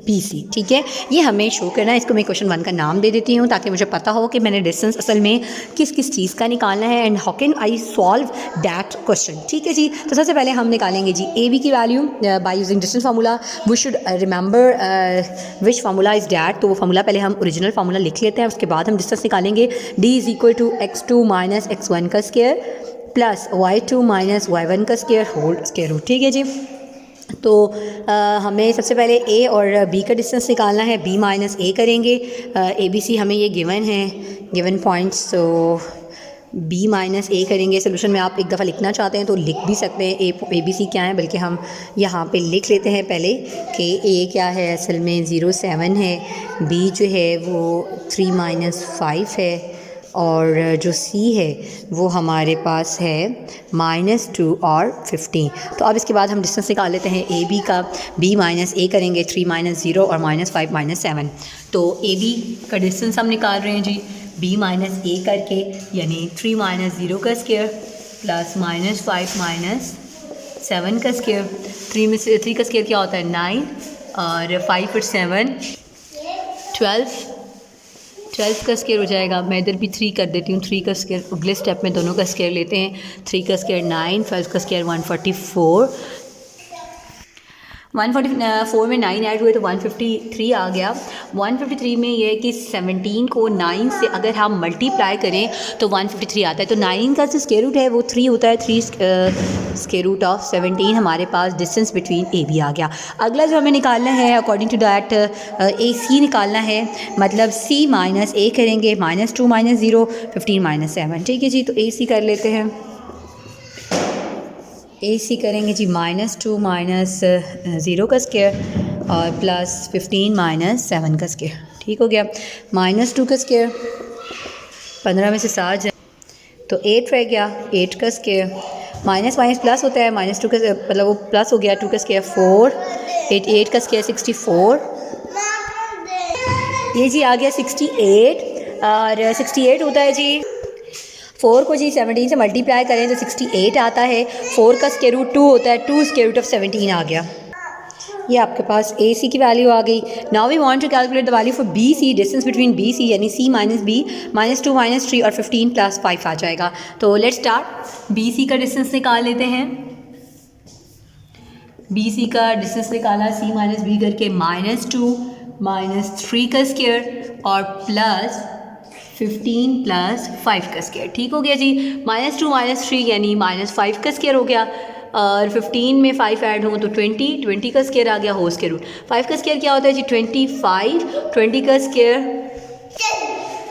BC, ठीक है। ये हमें शो करना है। इसको मैं क्वेश्चन 1 का नाम दे देती हूँ ताकि मुझे पता हो कि मैंने डिस्टेंस असल में किस किस चीज़ का निकालना है and how can I solve that question, ठीक है जी। तो सबसे पहले हम निकालेंगे जी AB की value by using distance formula. We should remember which formula is that. तो वो फार्मूला पहले हम ओरिजिनल फार्मूला लिख लेते हैं, उसके बाद हम डिस्टेंस निकालेंगे। D is equal to x2 minus x1 का square plus y2 minus y1 का स्क्वायर होल स्क्वायर रूट, ठीक है जी। तो हमें सबसे पहले A और B का डिस्टेंस निकालना है। B माइनस A करेंगे, ABC हमें ये गिवन है, गिवन पॉइंट्स। तो B माइनस A करेंगे। सोल्यूशन में आप एक दफ़ा लिखना चाहते हैं तो लिख भी सकते हैं ABC क्या है, बल्कि हम यहाँ पे लिख लेते हैं पहले कि A क्या है, असल में 0 7 है, B जो है वो 3 माइनस 5 है और जो C है वो हमारे पास है -2 और 15। तो अब इसके बाद हम डिस्टेंस निकाल लेते हैं AB का। B माइनस A करेंगे, 3 माइनस 0 और -5 माइनस 7। तो AB का डिस्टेंस हम निकाल रहे हैं जी B माइनस A करके, यानी 3 माइनस 0 का स्क्वायर प्लस -5 माइनस 7 का स्क्वायर। 3 में से 3 का स्क्वायर क्या होता है 9 और 5 और 7 12 का स्क्वायर हो जाएगा। मैं इधर भी 3 कर देती हूँ, 3 का स्क्वायर अगले स्टेप में दोनों का स्क्वायर लेते हैं। 3 का स्क्वायर 9, 12 का स्क्वायर 144, 144 में 9 ऐड हुए तो 153 आ गया। 153 में ये है कि 17 को 9 से अगर हम मल्टीप्लाई करें तो 153 आता है। तो 9 का जो स्क्वायर रूट है वो 3 होता है, 3 स्क्वायर रूट ऑफ 17 हमारे पास डिस्टेंस बिटवीन AB आ गया। अगला जो हमें निकालना है अकॉर्डिंग टू दैट AC निकालना है, मतलब C माइनस A करेंगे, -2 माइनस 0 15 माइनस 7, ठीक है जी। तो AC कर लेते हैं। AC करेंगे जी -2 माइनस 0 का स्क्वायर और प्लस 15 माइनस 7 का स्क्वायर, ठीक हो गया। -2 का स्क्वायर 15 में से 7 जाए तो 8 रह गया, 8 का स्क्वायर माइनस माइनस प्लस होता है, -2 का मतलब वो प्लस हो गया, 2 का स्क्वायर 4, 8 का स्क्वायर 64, ये जी आ गया 68 और 68 होता है जी 4 को जी 17 से मल्टीप्लाई करें तो 68 आता है। 4 का स्क्वायर रूट 2 होता है, 2 स्क्वायर रूट ऑफ 17 आ गया। ये आपके पास ए सी की वैल्यू आ गई। Now we want to calculate the value for B C, distance between B C यानी सी माइनस बी, -2 -3 और 15 + 5 आ जाएगा। तो लेट्स स्टार्ट। बी सी का डिस्टेंस निकाल लेते हैं। बी सी का डिस्टेंस निकाला, सी माइनस बी करके -2 -3 का स्क्वायर और प्लस 15 + 5 का स्क्वायर। ठीक हो गया जी। -2 -3 यानी -5 का स्क्वायर हो गया और 15 में 5 ऐड हों तो 20 का स्क्वायर आ गया, होल स्क्वायर रूट। 5 का स्क्वायर क्या होता है जी 25, 20 का स्क्वायर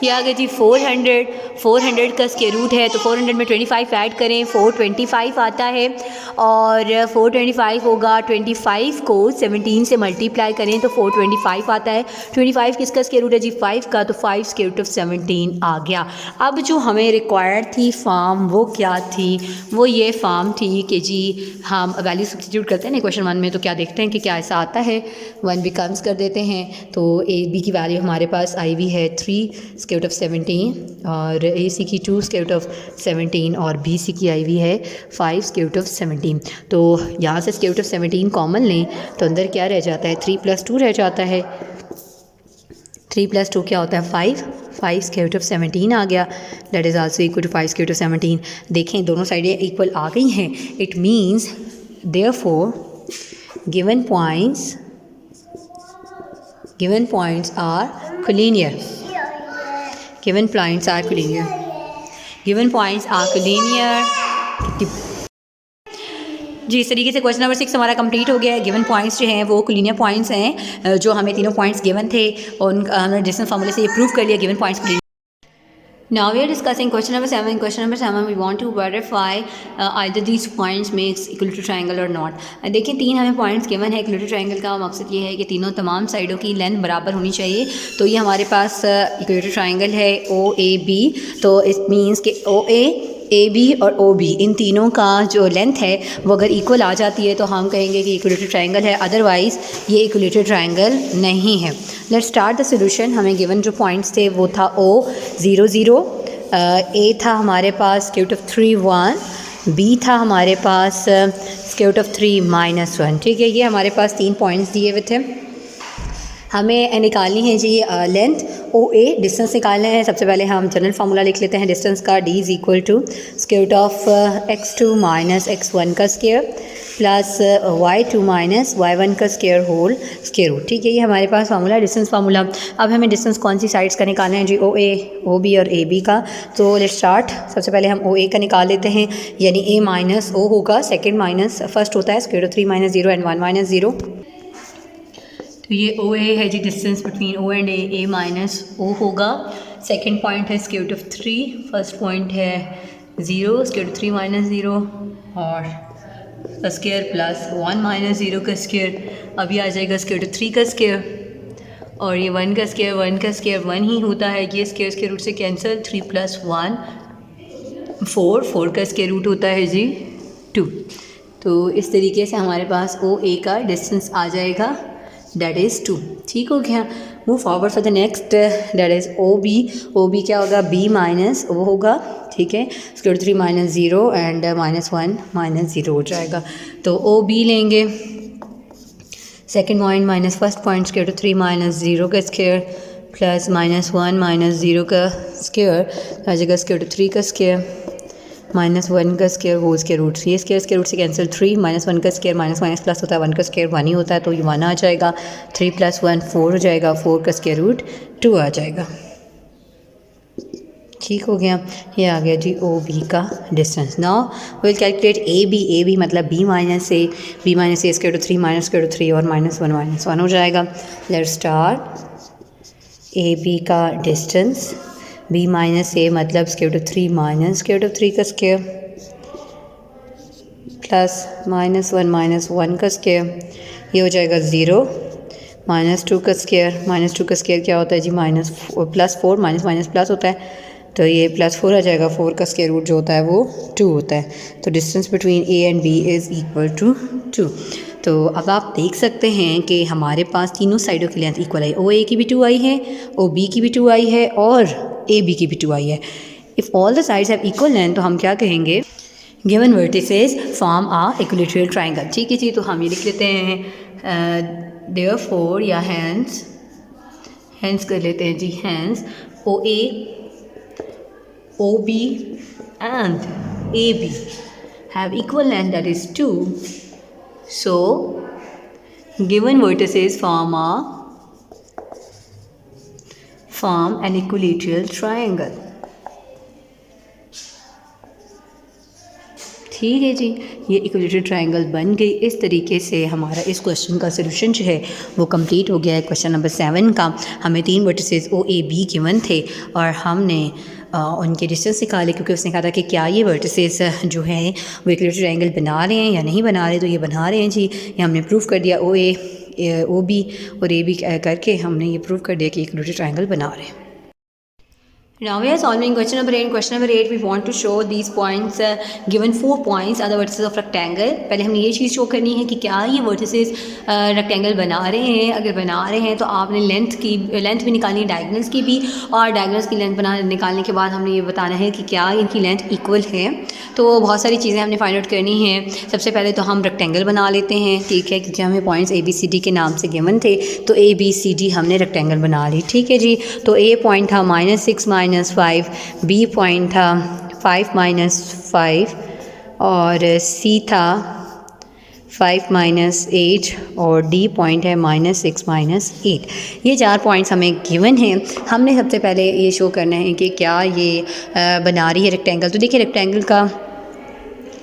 ये आ गया जी 400 का स्क्वायर रूट है तो 400 में 25 ऐड करें 425 आता है और 425 होगा, 25 को 17 से मल्टीप्लाई करें तो 425 आता है। 25 किसका स्क्वायर रूट है जी 5 का, तो 5 स्क्वायर रूट ऑफ 17 आ गया। अब जो हमें रिक्वायर्ड थी फॉर्म वो क्या थी, वो ये फॉर्म थी कि जी हम वैल्यू सब्स्टिट्यूट करते हैं ना क्वेश्चन 1 में, तो क्या देखते हैं कि क्या ऐसा आता है। 1 बिकम्स कर देते हैं तो ए बी की वैल्यू हमारे पास आई हुई है 3 स्क्वायर रूट ऑफ 17 और ए सी की 2 स्क्वायर रूट ऑफ 17 और बी सी की आई हुई है 5 स्क्वायर रूट ऑफ 17। तो यहाँ से स्क्वायर रूट ऑफ 17 कॉमन लें तो अंदर क्या रह जाता है 3 + 2 रह जाता है। 3 + 2 क्या होता है 5 स्क्वायर रूट ऑफ 17 आ गया। That is also equal to 5 square root of 17। देखें दोनों साइडें इक्वल आ गई हैं। It means therefore given points are collinear. Given points are collinear. जी इस तरीके से क्वेश्चन नंबर 6 हमारा कंप्लीट हो गया है। गिवन पॉइंट्स जो हैं वो कोलिनियर पॉइंट्स हैं, जो हमें तीनों पॉइंट्स गिवन थे और हमने डिस्टेंस फार्मूले से ये प्रूव कर लिया given points collinear. Now we are discussing question number 7. Question number 7 we want to verify either these points makes equilateral triangle or not. देखिए 3 हमें पॉइंट्स गिवन है। इक्विलेटरल ट्रायंगल का मकसद ये है कि तीनों तमाम साइडों की लेंथ बराबर होनी चाहिए। तो ये हमारे पास इक्विलेटरल ट्रायंगल है OAB। तो इट मीन्स कि OA, AB और OB इन तीनों का जो लेंथ है वो अगर इक्वल आ जाती है तो हम कहेंगे कि इक्विलेटरल ट्रायंगल है, अदरवाइज़ ये इक्विलेटरल ट्रायंगल नहीं है। Let's start the solution. हमें गिवन जो पॉइंट्स थे वो था O 0 0, A था हमारे पास स्क्वायर रूट ऑफ 3 1, B था हमारे पास स्क्वायर रूट ऑफ 3 -1। ठीक है, ये हमारे पास 3 पॉइंट्स दिए हुए थे। हमें निकालनी है जी लेंथ OA, डिस्टेंस निकालना है। सबसे पहले हम जनरल फार्मूला लिख लेते हैं डिस्टेंस का। D is equal to square root of x2 - x1 का स्क्वायर प्लस y2 - y1 का स्क्वायर होल स्क्वायर रूट। ठीक है, ये हमारे पास फार्मूला है डिस्टेंस फार्मूला। अब हमें डिस्टेंस कौन सी साइड्स का निकालना है जी OA, OB और AB का। तो लेट्स स्टार्ट। सबसे पहले हम OA का निकाल लेते हैं, यानी A माइनस O होगा, सेकेंड माइनस फर्स्ट होता है स्क्वायर रूट 3 - 0 एंड 1 - 0। तो ये OA है जी, distance between O and A minus O होगा। सेकेंड पॉइंट है square root of 3, first point है 0 स्क्वायर रूट 3 - 0 और का स्क्वायर प्लस 1 - 0 का स्क्वायर। अभी आ जाएगा स्क्वायर रूट 3 का स्क्वायर और ये 1 का स्क्वायर 1 ही होता है। ये स्क्वायर रूट से कैंसिल, 3 + 1 4 का स्क्वायर रूट होता है जी 2। तो इस तरीके से हमारे पास OA का डिस्टेंस आ जाएगा, दैट इज़ 2। ठीक हो गया। Move forward for the next, that is OB क्या होगा B माइनस O होगा। ठीक है, स्क्वायर रूट 3 - 0 एंड -1 - 0 हो जाएगा। तो OB लेंगे, second point minus first point square root 3 - 0 का स्क्वायर प्लस -1 - 0 का स्क्वायर आ जाएगा स्क्वायर रूट 3 का स्क्वायर -1 का स्क्वायर होल स्क्वायर रूट। ये स्क्वायर रूट से कैंसिल, 3 -1 का स्क्वायर माइनस प्लस होता है, 1 का स्क्वायर 1 ही होता है तो ये 1 आ जाएगा। 3 + 1 4 हो जाएगा, 4 का स्क्वायर रूट 2 आ जाएगा। ठीक हो गया, ये आ गया जी OB का distance. Now will calculate AB मतलब B minus A square root 3 square root 3 और -1 हो जाएगा। Let's start. AB का डिस्टेंस B माइनस A मतलब स्क्वायर रूट 3 स्क्वायर रूट 3 का स्क्वायर प्लस -1 का स्क्वायर, ये हो जाएगा 0 -2 का स्क्वायर क्या होता है जी प्लस 4 माइनस प्लस होता है तो ये +4 आ जाएगा। 4 का स्क्वायर रूट जो होता है वो 2 होता है। तो distance between A and B is equal to 2। तो अब आप देख सकते हैं कि हमारे पास तीनों साइडों की लेंथ इक्वल आई। ओ ए की भी 2 आई है, ओ बी की भी 2 आई है और ए बी की भी 2 आई है। If all the sides have equal length तो हम क्या कहेंगे, गिवन वर्टिसेस फॉर्म आ इक्विलेटरल ट्रायंगल। ठीक है जी, तो हम ये लिख लेते हैं देयरफॉर या हैंस कर लेते हैं जी, hence O A, O B and A B have equal length that is 2. So given vertices form an equilateral triangle. ठीक है जी, ये इक्विलेटरल ट्रायंगल बन गई। इस तरीके से हमारा इस क्वेश्चन का सोल्यूशन जो है वो कंप्लीट हो गया है। क्वेश्चन नंबर 7 का हमें 3 vertices O A B given थे और हमने उनके डिस्टेंस निकाले, क्योंकि उसने कहा था कि क्या ये वर्टिसेस जो है वो इक्विलेटरल ट्रायंगल बना रहे हैं या नहीं बना रहे। तो ये बना रहे हैं जी, ये हमने प्रूव कर दिया। ओ ए, ओ बी और ए बी करके हमने ये प्रूव कर दिया कि इक्विलेटरल ट्रायंगल बना रहे हैं। Now we are solving question number 8. Question number 8 we want to show these points given 4 points are the vertices of rectangle. पहले हमने ये चीज़ शो करनी है कि क्या ये vertices रेक्टेंगल बना रहे हैं। अगर बना रहे हैं तो आपने लेंथ भी निकालनी है, डायगोनल्स की भी, और डायगोनल्स की लेंथ निकालने के बाद हमने ये बताना है कि क्या इनकी लेंथ इक्वल है। तो बहुत सारी चीज़ें हमने फाइंड आउट करनी है। सबसे पहले तो हम रेक्टेंगल बना लेते हैं, ठीक है, क्योंकि हमें points A B C D के नाम से गिवन थे। तो ए बी सी डी हमने रेक्टेंगल बना ली। ठीक है जी, तो ए पॉइंट था -6 -5, बी पॉइंट था 5 -5 और सी था 5 -8 और डी पॉइंट है -6 -8। ये 4 पॉइंट्स हमें गिवन हैं। हमने सबसे पहले ये शो करना है कि क्या ये बना रही है रेक्टेंगल। तो देखिए रेक्टेंगल का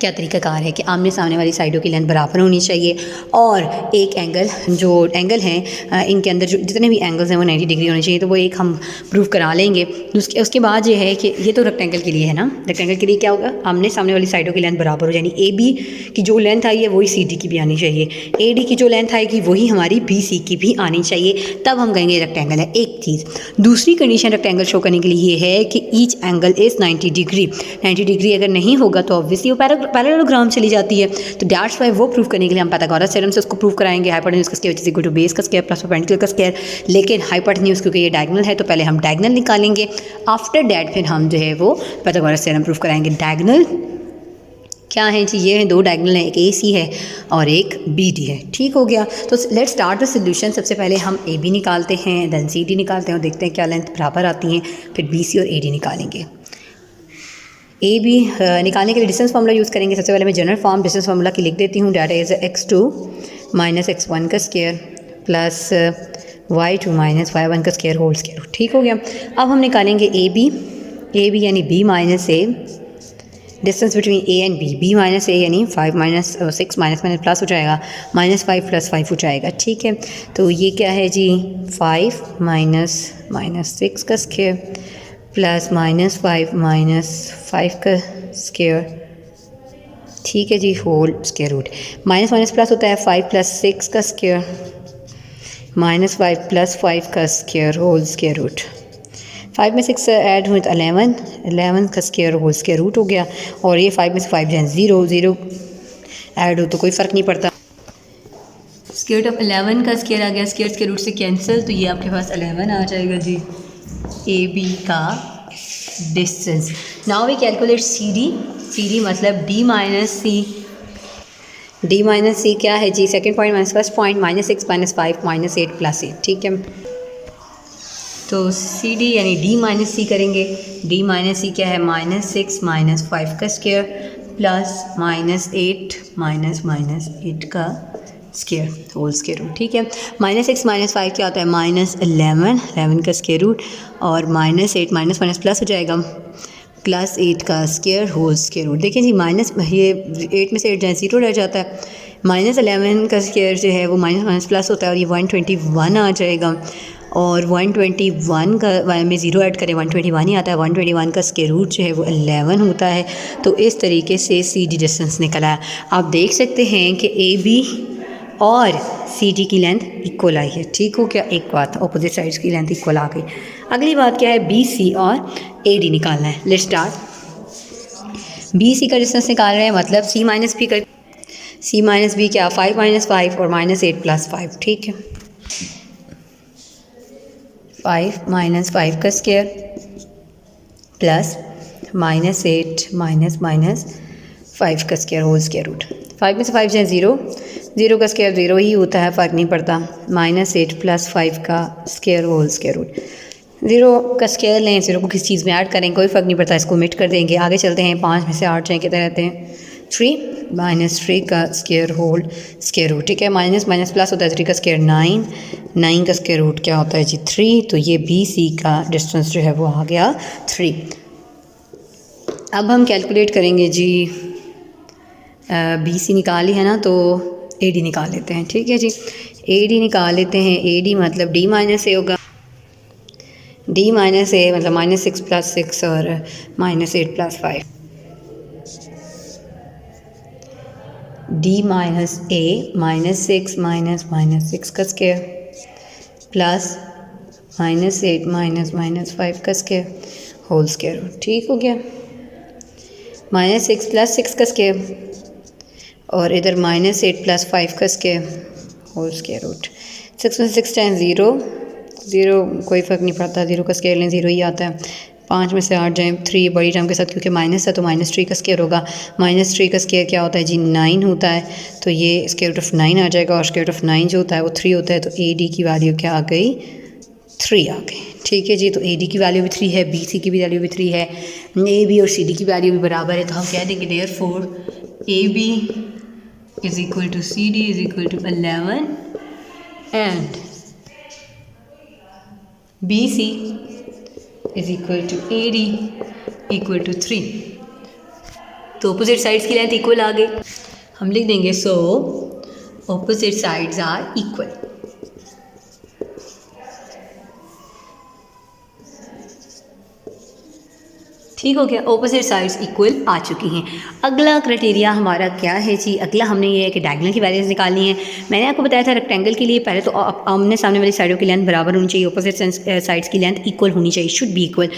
क्या तरीक़ाकार है कि आमने सामने वाली साइडों की लेंथ बराबर होनी चाहिए और एक जो एंगल हैं इनके अंदर जो जितने भी एंगल्स हैं वो 90 डिग्री होने चाहिए। तो वो एक हम प्रूव करा लेंगे। उसके बाद ये है कि ये तो रेक्टेंगल के लिए है ना, रेक्टेंगल के लिए क्या होगा, आमने सामने वाली साइडों की लेंथ बराबर हो, यानी ए बी की जो लेंथ आई है वही सी डी की भी आनी चाहिए, ए डी की जो लेंथ आएगी वही हमारी बी सी की भी आनी चाहिए, तब हम कहेंगे रेक्टेंगल है। एक चीज़। दूसरी कंडीशन रेक्टेंगल शो करने के लिए ये है कि each angle is 90 degree. 90 degree अगर नहीं होगा तो ऑब्वियसली वो पैरेललोग्राम चली जाती है। तो दैट्स वाई वो प्रूव करने के लिए हम पाइथागोरस थ्योरम से उसको प्रूव कराएंगे। हाइपोटेन्यूज का square is equal to base का स्क्वायर प्लस परपेंडिकुलर का स्क्वायर। लेकिन हाइपोटेन्यूज क्योंकि ये डायगोनल है तो पहले हम डायगोनल निकालेंगे, आफ्टर दैट फिर हम जो है वो पाइथागोरस थ्योरम प्रूव कराएंगे। डायगोनल क्या है जी, ये है 2 डायगोनल है, एक ए सी है और एक बी डी है। ठीक हो गया। तो लेट्स स्टार्ट द सोल्यूशन। सबसे पहले हम ए बी निकालते हैं, देन सी डी निकालते हैं और देखते हैं क्या लेंथ बराबर आती हैं, फिर बी सी और ए डी निकालेंगे। ए बी निकालने के लिए डिस्टेंस फार्मूला यूज़ करेंगे। सबसे पहले मैं जनरल फॉर्म डिस्टेंस फार्मूला की लिख देती हूँ। डेट इज़ x2 - x1 का स्क्वायर प्लस y2 - y1 का स्क्वायर होल स्क्वायर। ठीक हो गया। अब हम निकालेंगे ए बी यानी b minus A, distance between A and B minus A यानी 5 - 6 माइनस प्लस हो जाएगा, -5 + 5 हो जाएगा। ठीक है, तो ये क्या है जी, 5 - 6 का स्क्वायर प्लस -5 - 5 का स्क्वायर। ठीक है जी, whole square root. Minus plus होता है 5 + 6 का स्क्वायर -5 + 5 का स्क्वायर होल स्क्वायर रूट। 5 में 6 ऐड हुए तो 11 का स्क्वायर होल स्क्वायर रूट हो गया। और ये 5 में से 5 जाए 0 ऐड हो तो कोई फ़र्क नहीं पड़ता। स्क्वायर रूट ऑफ 11 का स्क्वायर आ गया, स्क्वायर रूट से कैंसिल, तो ये आपके पास 11 आ जाएगा जी ए बी का distance. Now we calculate C D मतलब डी माइनस सी क्या है जी, second point minus first point, -6 - 5 - 8 + 8। ठीक है, तो सी डी यानी डी माइनस सी करेंगे। डी माइनस सी क्या है, -6 - 5 का स्क्वायर प्लस -8 का स्क्वायर होल स्क्वायर रूट। ठीक है, -6 - 5 क्या होता है, -11 का स्क्वायर रूट और -8 माइनस प्लस हो जाएगा +8 का स्क्वायर होल स्क्वायर रूट। देखिए जी, ये 8 में से 8 जाए 0 रह जाता है। -11 का स्क्वायर जो है वो माइनस प्लस होता है और ये 121 आ जाएगा। और 121 का में 0 ऐड करें 121 ही आता है। 121 का स्क्वायर रूट जो है वो 11 होता है। तो इस तरीके से सी डी डिस्टेंस निकला है। आप देख सकते हैं कि ए बी और सी डी की लेंथ इक्वल आई है। ठीक हो क्या? एक बात, ऑपोजिट साइड्स की लेंथ इक्वल आ गई। अगली बात क्या है, बी सी और ए डी निकालना है। Let's start. बी सी का डिस्टेंस निकाल रहे हैं, मतलब सी माइनस बी कर, सी माइनस बी क्या, 5 माइनस 5 और माइनस 8 प्लस 5। ठीक है, 5 माइनस 5 का square plus minus 8 minus minus 5 का स्क्वायर होल स्क्वायर रूट। 5 में से 5 जाए 0, 0 का स्क्वायर 0 ही होता है, फ़र्क नहीं पड़ता। माइनस 8 प्लस 5 का स्क्वायर होल स्क्वायर रूट। 0 का स्क्वायर लें, 0 को किस चीज़ में ऐड करें, कोई फ़र्क नहीं पड़ता, इसको मिट कर देंगे। आगे चलते हैं, 5 में से 8 जाए कितने रहते हैं, 3 माइनस 3 का स्क्वायर होल स्क्वायर रूट। ठीक है, माइनस माइनस प्लस होता है, 3 का स्क्वायर 9, 9 का स्क्वायर रूट क्या होता है जी 3। तो ये बी सी का डिस्टेंस जो है वो आ गया 3। अब हम कैलकुलेट करेंगे जी, बी सी निकाली है ना, तो ए डी निकाल लेते हैं। ठीक है जी, ए डी निकाल लेते हैं। ए डी मतलब डी माइनस ए होगा, डी माइनस ए मतलब माइनस 6 प्लस 6 और माइनस 8 प्लस 5। डी माइनस ए माइनस 6 माइनस माइनस 6 का square plus minus 8 minus minus 5 का स्क्वायर होल स्क्वायर। ठीक हो गया, माइनस 6 प्लस 6 का स्क्वायर और इधर माइनस 8 प्लस 5 का स्क्वायर होल स्क्वायर रूट। 6 में से 6 टाइम 0, 0 कोई फ़र्क नहीं पड़ता, 0 का स्क्वायर लें 0 ही आता है। 5 में से 8 जाए 3 बड़ी टर्म के साथ, क्योंकि माइनस है तो माइनस 3 का स्क्वायर होगा। माइनस 3 का स्क्वायर क्या होता है जी 9 होता है, तो ये स्क्वायर रूट ऑफ 9 आ जाएगा और स्क्वायर रूट ऑफ 9 जो होता है वो 3 होता है। तो ए डी की वैल्यू क्या आ गई, 3 आ गई। ठीक है जी, तो ए डी की वैल्यू भी 3 है, बी सी की भी वैल्यू भी 3 है, ए बी और सी डी की वैल्यू भी बराबर है। तो हम कह देंगे therefore A B is equal to CD is equal to 11 and BC is equal to AD equal to 3। तो ऑपोजिट साइड्स की लेंथ इक्वल आ गई। हम लिख देंगे so opposite sides are equal. ठीक हो गया, ऑपोजिट साइड्स इक्वल आ चुकी हैं। अगला क्राइटेरिया हमारा क्या है जी, अगला हमने ये है कि डायगोनल की वैल्यूज निकालनी है। मैंने आपको बताया था रेक्टेंगल के लिए पहले तो आमने सामने वाली साइडों की लेंथ बराबर होनी चाहिए, ऑपोजिट साइड्स की लेंथ इक्वल होनी चाहिए, शुड बी इक्वल।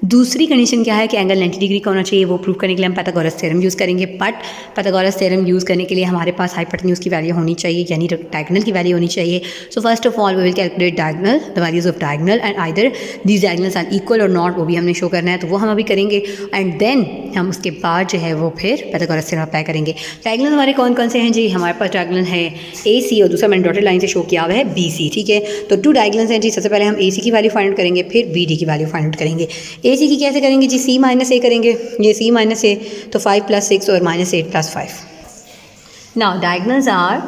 दूसरी कंडीशन क्या है कि एंगल 90 डिग्री का होना चाहिए, वो प्रूव करने के लिए हम पाइथागोरस थ्योरम यूज़ करेंगे। बट पाइथागोरस थ्योरम यूज़ करने के लिए हमारे पास हाइपोटेन्यूज की वैल्यू होनी चाहिए, यानी डायगोनल की वैल्यू होनी चाहिए। So first of all we will calculate diagonal, the values of diagonal and either these diagonals are equal और नॉट, वो भी हमने शो करना है, तो वो हम अभी करेंगे। एंड देन हम उसके बाद जो है वो फिर पाइथागोरस थ्योरम अप्लाई करेंगे। डायगोनल हमारे कौन कौन से हैं जी, हमारे पास डायगोनल है ए सी और दूसरा मैंने डॉटेड लाइन से शो किया हुआ है बी सी। ठीक है, तो 2 डायगोनल्स हैं जी। सबसे पहले हम ए सी की वैल्यू फाइंड आउट करेंगे, फिर बी डी की वैल्यू फाइंड आउट करेंगे। ए सी की कैसे करेंगे जी, सी माइनस ए करेंगे, ये सी माइनस ए तो 5 प्लस 6 और minus 8 plus 5। Now diagonals are,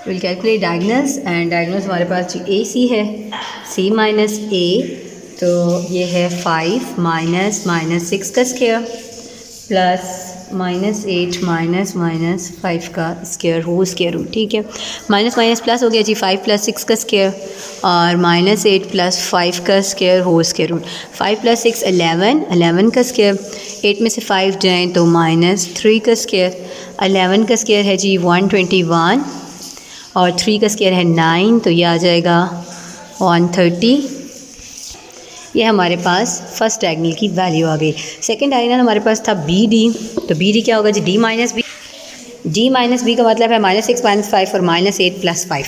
will calculate diagonals and diagonals हमारे पास जी ए सी है, सी माइनस ए तो ये है 5 माइनस माइनस 6 का square plus minus 8 minus minus 5 का स्क्वायर होल स्क्वायर रूट। ठीक है, माइनस माइनस प्लस हो गया जी, 5 प्लस 6 का स्क्वायर और माइनस 8 प्लस 5 का square whole square root. 5 plus 6 11, 11 का स्क्वायर, 8 में से 5 जाएँ तो माइनस 3 का स्क्वायर, 11 का स्क्वायर है जी 121 और 3 का स्क्वायर है 9, तो ये आ जाएगा 130। ये हमारे पास फर्स्ट डायगोनल की वैल्यू आ गई। सेकंड डायगोनल हमारे पास था बी डी, तो बी डी क्या होगा जी, D minus B. D minus B का मतलब है माइनस 6 माइनस 5 और माइनस 8 प्लस 5।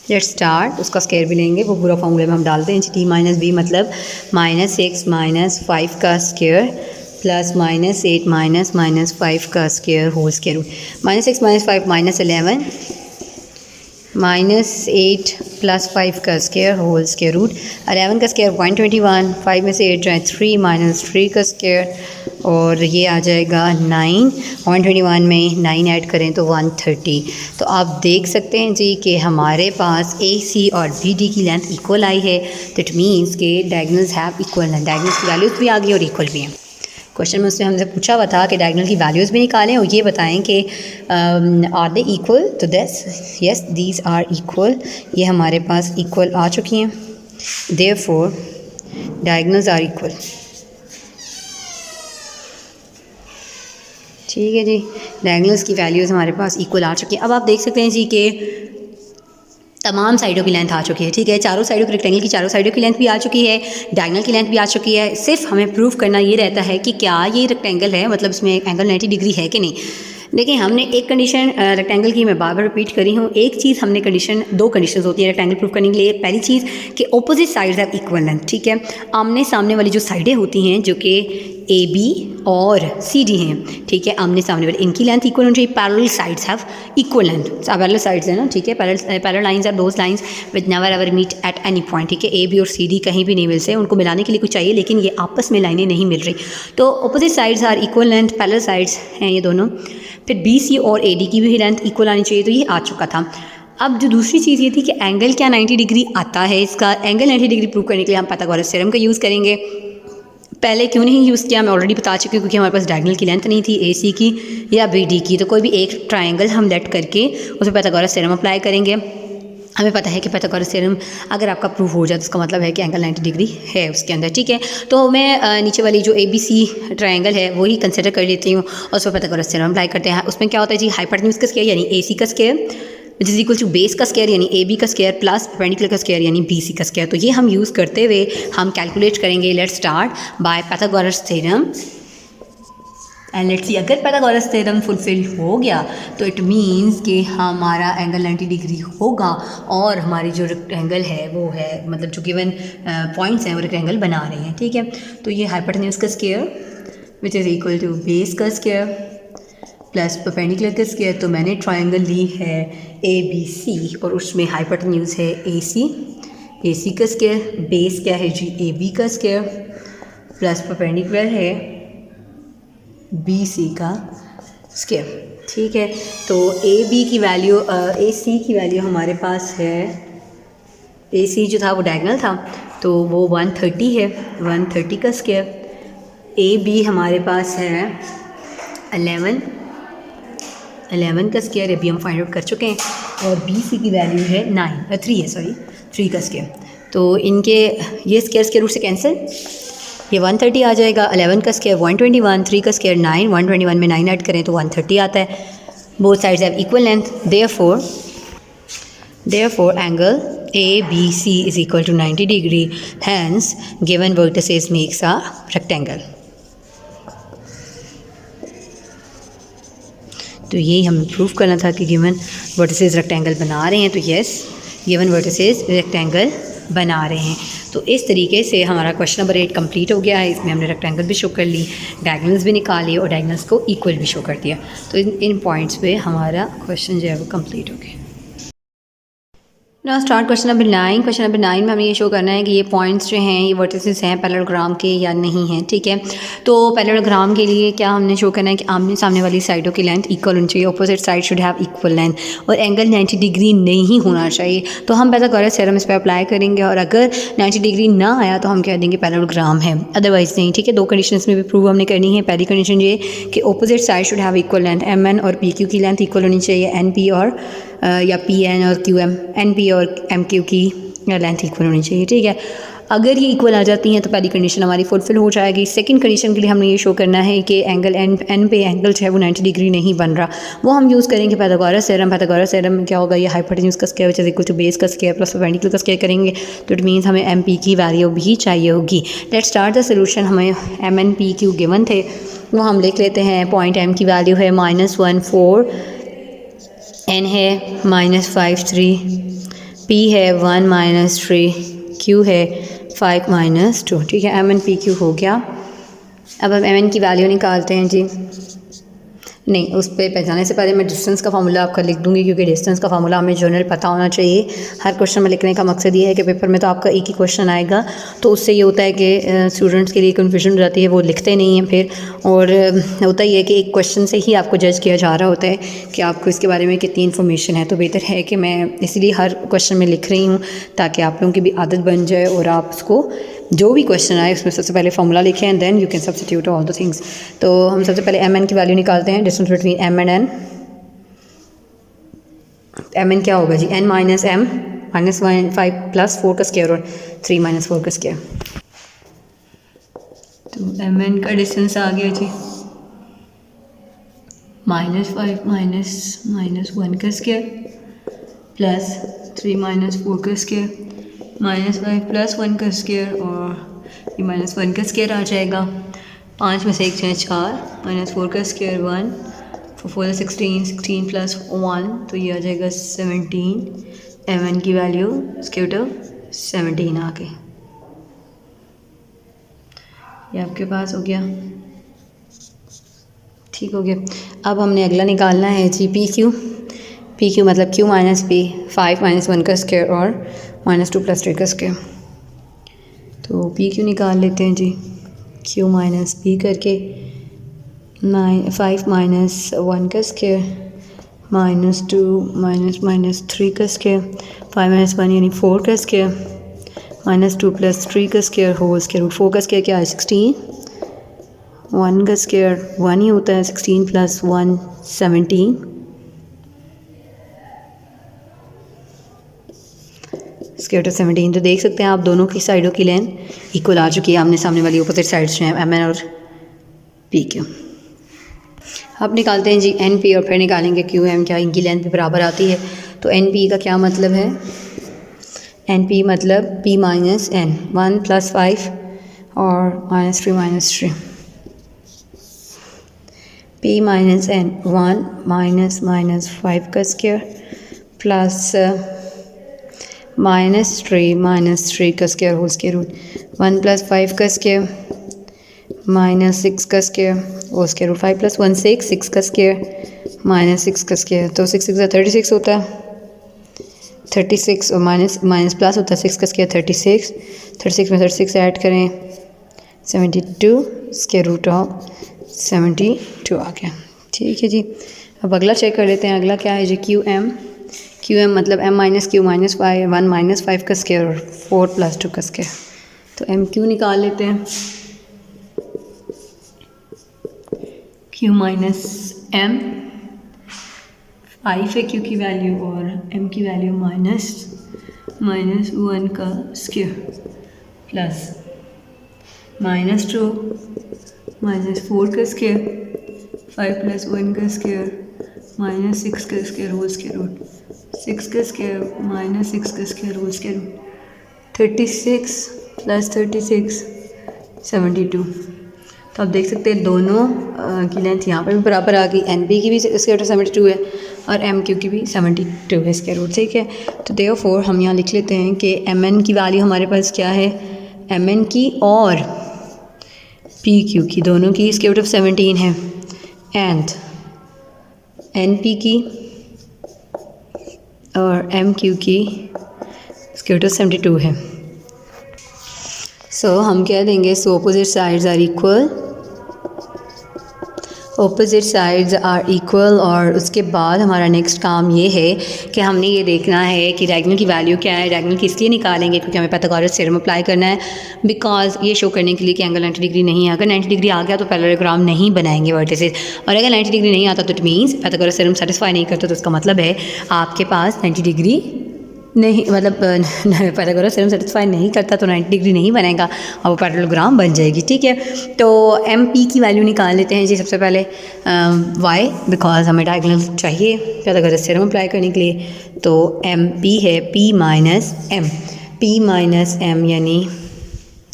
लेट्स स्टार्ट, उसका स्क्वायर भी लेंगे, वो पूरा फॉर्मूले में हम डालते हैं। डी माइनस बी मतलब माइनस 6 माइनस 5 का square plus minus 8 minus minus 5 का square whole square root. Minus 6 minus 5 minus 11 minus 8 plus 5 का स्क्वायर होल स्क्वायर रूट। 11 का स्क्वायर 121, 5 में से 8 जाए 3 माइनस 3 का स्क्वायर और ये आ जाएगा 9। 121 में 9 ऐड करें तो 130। तो आप देख सकते हैं जी कि हमारे पास ए सी और बी डी की लेंथ इक्वल आई है। दैट मीन्स के diagonals have equal length, diagonals की वैल्यूज भी आ गई और इक्वल भी हैं। क्वेश्चन में उसने हमसे पूछा हुआ था कि डायगोनल की वैल्यूज़ भी निकालें और ये बताएं कि आर दे इक्वल, तो this yes these are equal, ये हमारे पास इक्वल आ चुकी हैं। Therefore diagonals are equal. ठीक है जी, डायगोनल्स की वैल्यूज़ हमारे पास इक्वल आ चुकी हैं। अब आप देख सकते हैं जी कि तमाम साइडों की लेंथ आ चुकी है। ठीक है, चारों साइडों की रेक्टेंगल की चारों साइडों की लेंथ भी आ चुकी है, डायगोनल की लेंथ भी आ चुकी है। सिर्फ हमें प्रूव करना ये रहता है कि क्या ये रेक्टेंगल है, मतलब इसमें एंगल 90 डिग्री है कि नहीं। देखिए, हमने एक कंडीशन रेक्टेंगल की मैं बार बार रिपीट करी हूँ। एक चीज़ हमने कंडीशन, दो कंडीशन होती है रेक्टेंगल प्रूव करने के लिए। पहली चीज़ कि opposite sides have equal length. ठीक है, आमने सामने वाली जो साइडें होती हैं जो कि ए बी और सी डी हैं, ठीक है, आमने सामने वाले, इनकी लेंथ इक्वल होनी चाहिए। Parallel sides have equal length, parallel sides है ना, ठीक है। Parallel lines are those lines with never ever meet at any point. ठीक है, ए बी और सी डी कहीं भी नहीं मिल से, उनको मिलाने के लिए कुछ चाहिए, लेकिन ये आपस में लाइनें नहीं मिल रही। तो opposite sides are equal length, parallel sides हैं ये दोनों। फिर बी सी और ए डी की भी लेंथ इक्वल आनी चाहिए, तो ये आ चुका था। अब जो दूसरी चीज़ ये थी कि एंगल क्या 90 डिग्री आता है, इसका एंगल 90 डिग्री प्रूव करने के लिए हम पाइथागोरस थ्योरम का यूज़ करेंगे। पहले क्यों नहीं यूज़ किया मैं ऑलरेडी बता चुकी हूँ, क्योंकि हमारे पास डायगोनल की लेंथ नहीं थी ए सी की या बी डी की। तो कोई भी एक ट्रायंगल हम लेट करके उसमें पाइथागोरस थ्योरम अप्लाई करेंगे। हमें पता है कि पाइथागोरस थ्योरम अगर आपका प्रूव हो जाए तो उसका मतलब है कि एंगल 90 डिग्री है उसके अंदर। ठीक है, तो मैं नीचे वाली जो ए बी सी ट्रायंगल है वही कंसिडर कर लेती हूँ और उसमें पाइथागोरस थ्योरम अप्लाई करते हैं। उसमें क्या होता है जी, हाइपोटेन्यूज का स्क्वायर यानी ए सी का square which is equal to base का स्क्वायर यानी ए बी का स्क्वायर प्लस परपेंडिकुलर का स्क्वायर यानी बी सी का स्क्वायर। तो ये हम यूज़ करते हुए हम कैलकुलेट करेंगे। Let's start by Pythagoras theorem and let's see, अगर पाइथागोरस थ्योरम फुलफिल हो गया तो इट मीन्स कि हमारा एंगल 90 डिग्री होगा और हमारी जो रेक्टेंगल है वो है, मतलब जो गिवन पॉइंट्स हैं वो रेक्टेंगल बना रहे हैं। ठीक है, तो ये हाइपोटेन्यूज का square which is equal to base का स्क्वायर प्लस परपेंडिकुलर का स्क्वायर। तो मैंने ट्रायंगल ली है ए बी सी और उसमें हाइपोटेन्यूज है ए सी का स्क्वायर, बेस क्या है जी ए बी का स्क्वायर प्लस परपेंडिकुलर है बी सी का स्क्वायर। ठीक है, तो ए बी की वैल्यू ए सी की वैल्यू हमारे पास है, ए सी जो था वो डायगोनल था तो वो 130 है, 130 का स्क्वायर। ए बी हमारे पास है 11 का स्क्वायर, अभी हम फाइंड आउट कर चुके हैं। और बी सी की वैल्यू है 3 का स्क्वायर। तो इनके ये स्क्वायर रूट से कैंसिल, ये 130 आ जाएगा। 11 का स्क्वायर 121, 3 का स्क्वायर 9, 121 में 9 ऐड करें तो 130 आता है। Both sides have equal length, therefore angle A B C is equal to 90 degree, hence given vertices makes a rectangle. तो यही हमें प्रूव करना था कि गिवन वर्टिसेस रेक्टेंगल बना रहे हैं। तो यस, गिवन वर्टिसेस रेक्टेंगल बना रहे हैं। तो इस तरीके से हमारा क्वेश्चन नंबर 8 कंप्लीट हो गया है। इसमें हमने रेक्टेंगल भी शो कर ली, डायगोनल्स भी निकाली और डायगोनल्स को इक्वल भी शो कर दिया। तो इन पॉइंट्स पे हमारा क्वेश्चन जो है वो कंप्लीट हो गया। ना start question number 9। Question number 9 में हमें ये शो करना है कि ये पॉइंट्स जो हैं ये वर्टिसेस हैं पैरेललोग्राम के या नहीं हैं। ठीक है, तो पैरेललोग्राम के लिए क्या हमने शो करना है कि आमने सामने वाली साइडों की लेंथ इक्वल होनी चाहिए, opposite side should have equal length, और एंगल 90 डिग्री नहीं होना चाहिए। तो हम पाइथागोरस थ्योरम इस पर अप्लाई करेंगे और अगर 90 डिग्री ना आया तो हम कह देंगे पैरेललोग्राम है, अदरवाइज़ नहीं। ठीक है, दो कंडीशंस में भी प्रूव हमने करनी है। पहली कंडीशन ये कि opposite side should have equal length, M N और पी क्यू की लेंथ इक्वल होनी चाहिए, एन पी और या पी एन और क्यू एम, एन पी और एम क्यू की लेंथ इक्वल होनी चाहिए। ठीक है, अगर ये इक्वल आ जाती हैं तो पहली कंडीशन हमारी फुलफिल हो जाएगी। सेकंड कंडीशन के लिए हमने ये शो करना है कि एंगल एन पे एंगल जो है वो 90 डिग्री नहीं बन रहा, वो हम यूज़ करेंगे पाइथागोरस थ्योरम। पाइथागोरस थ्योरम में क्या होगा, ये हाइपोटेन्यूज का square which is equal to base का स्क्वायर प्लस परपेंडिकुलर का स्क्वायर करेंगे, तो इट मीन्स हमें एम पी की वैल्यू भी चाहिए होगी। Let's start the solution. हमें M N P Q given थे, वो हम लिख लेते हैं। पॉइंट एम की वैल्यू है -14, एन है -53, पी है 1 - 3, क्यू है 5 - 2। ठीक है, एम एन पी क्यू हो गया। अब हम एम एन की वैल्यू निकालते हैं जी। नहीं, उस पर जाने से पहले मैं डिस्टेंस का फार्मूला आपका लिख दूंगी, क्योंकि डिस्टेंस का फार्मूला हमें जनरल पता होना चाहिए। हर क्वेश्चन में लिखने का मकसद ये है कि पेपर में तो आपका एक ही क्वेश्चन आएगा, तो उससे ये होता है कि स्टूडेंट्स के लिए कन्फ्यूजन हो जाती है, वो लिखते नहीं हैं फिर। और होता ही है कि एक क्वेश्चन से ही आपको जज किया जा रहा होता है कि आपको इसके बारे में कितनी इन्फॉर्मेशन है। तो बेहतर है कि मैं इसलिए हर क्वेश्चन में लिख रही हूँ ताकि आप लोगों की भी आदत बन जाए और आप उसको जो भी क्वेश्चन आए उसमें सबसे पहले फार्मूला लिखें and then you can substitute all the things. तो हम सबसे पहले एम एन की वैल्यू निकालते हैं, distance between M and N. M N क्या होगा जी, एन माइनस एम -5 + 4 का स्क्वायर और 3 - 4 का स्क्वायर। तो एम एन का डिस्टेंस आ गया जी -5 -1 का स्क्वायर प्लस 3 -4 का स्क्वायर -5 + 1 का स्क्वायर और ये -1 का स्क्वायर आ जाएगा। 5 में से 1 जाए 4 -4 का स्क्वायर 1 4 16 16 + 1 तो ये आ जाएगा 17। mn की वैल्यू स्क्वायर रूट 17 आ गई। ये आपके पास हो गया, ठीक हो गया। अब हमने अगला निकालना है जी पी क्यू मतलब q - p 5 - 1 का स्क्वायर और -2 + 3 का स्क्वायर। तो पी क्यू निकाल लेते हैं जी, q - p करके 5 - 1 का स्क्वायर -2 - 3 का स्क्वायर 5 - 1 यानी 4 का स्क्वायर -2 + 3 का स्क्वायर होल स्क्वायर रूट 4 का स्क्वायर क्या है 16। 1 का स्क्वायर 1 ही होता है 16 + 1 17 स्क्वायर रूट 17। तो देख सकते हैं आप दोनों की साइडों की लेंथ इक्वल आ चुकी है, आमने सामने वाली अपोजिट साइड्स जो हैं एम एन और पी क्यू। अब निकालते हैं जी एन पी और फिर निकालेंगे क्यू एम, क्या इनकी लेंथ भी बराबर आती है। तो एन पी का क्या मतलब है, एन पी मतलब पी - n 1 + 5 और -3 - 3 p - n 1 - -5 का स्क्वायर प्लस -3 का स्क्वायर होल स्क्वायर रूट 1 + 5 का स्क्वायर -6 का स्क्वायर होल स्क्वायर रूट 5 + 1 6 6 का स्क्वायर -6 का स्क्वायर तो 6 6 36 होता है 36 और माइनस प्लस होता है 6 का स्क्वायर 36 में 36 ऐड करें 72 स्क्वायर रूट ऑफ 72 आ गया। ठीक है जी। अब अगला चेक कर लेते हैं, अगला क्या है जी क्यू एम मतलब m - q - 5 1 - 5 का स्क्वायर और 4 + 2 का स्क्वायर। तो एम क्यू निकाल लेते हैं, q - m 5 है q की वैल्यू और m की वैल्यू -1 का स्क्वायर प्लस -2 - 4 का स्क्वायर 5 + 1 का स्क्वायर -6 का स्क्वायर होल स्क्वायर रूट 6 का स्क्वायर -6 का स्क्वायर होल स्क्वायर रूट 36 + 36 72। तो आप देख सकते हैं दोनों की लेंथ यहाँ पर भी बराबर आ गई, एन पी की भी स्क्वायर रूट 72 है और एम क्यू की भी 72 है स्क्वायर रूट। ठीक है, तो देयरफॉर हम यहाँ लिख लेते हैं कि एम एन की वैल्यू हमारे पास क्या है, एम एन की और पी क्यू की दोनों की स्क्वायर रूट 17 है एंड एन पी की और एम क्यू की स्क्वायर रूट 72 है। सो हम कह देंगे so opposite sides are equal और उसके बाद हमारा नेक्स्ट काम ये है कि हमने ये देखना है कि डायगोनल की वैल्यू क्या है। डायगोनल किस लिए निकालेंगे, क्योंकि हमें पाइथागोरस थ्योरम अप्लाई करना है, बिकॉज ये शो करने के लिए कि एंगल 90 डिग्री नहीं है। अगर 90 डिग्री आ गया तो पैरेललोग्राम नहीं बनाएंगे वर्टिसेस, और अगर 90 डिग्री नहीं आता तो it means Pythagoras theorem satisfy नहीं करता, तो उसका मतलब है आपके पास 90 डिग्री नहीं, मतलब पाइथागोरस थ्योरम सेटिस्फाई नहीं करता तो 90 डिग्री नहीं बनेगा और वो पैरेललोग्राम बन जाएगी। ठीक है, तो एम पी की वैल्यू निकाल लेते हैं जी सबसे पहले वाई, बिकॉज हमें डायगोनल चाहिए पाइथागोरस थ्योरम अप्लाई करने के लिए। तो एम पी है पी माइनस एम यानी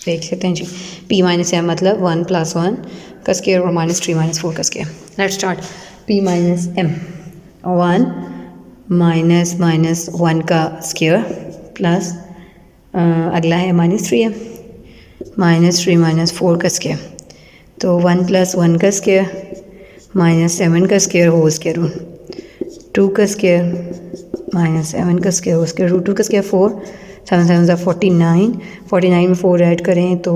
देख सकते हैं जी पी - m मतलब 1 + 1 का स्क्वायर और -3 - 4 का square. Let's start, P - m 1 -1 का स्क्वायर प्लस अगला है -3 है -3 - 4 का स्क्वायर। तो 1 + 1 का स्क्वायर -7 का स्क्वायर होल स्क्वायर रूट 2 का स्क्वायर -7 का स्क्वायर होल स्क्वायर रूट 2 का स्क्वायर 4 7 7 49 49 में 4 ऐड करें तो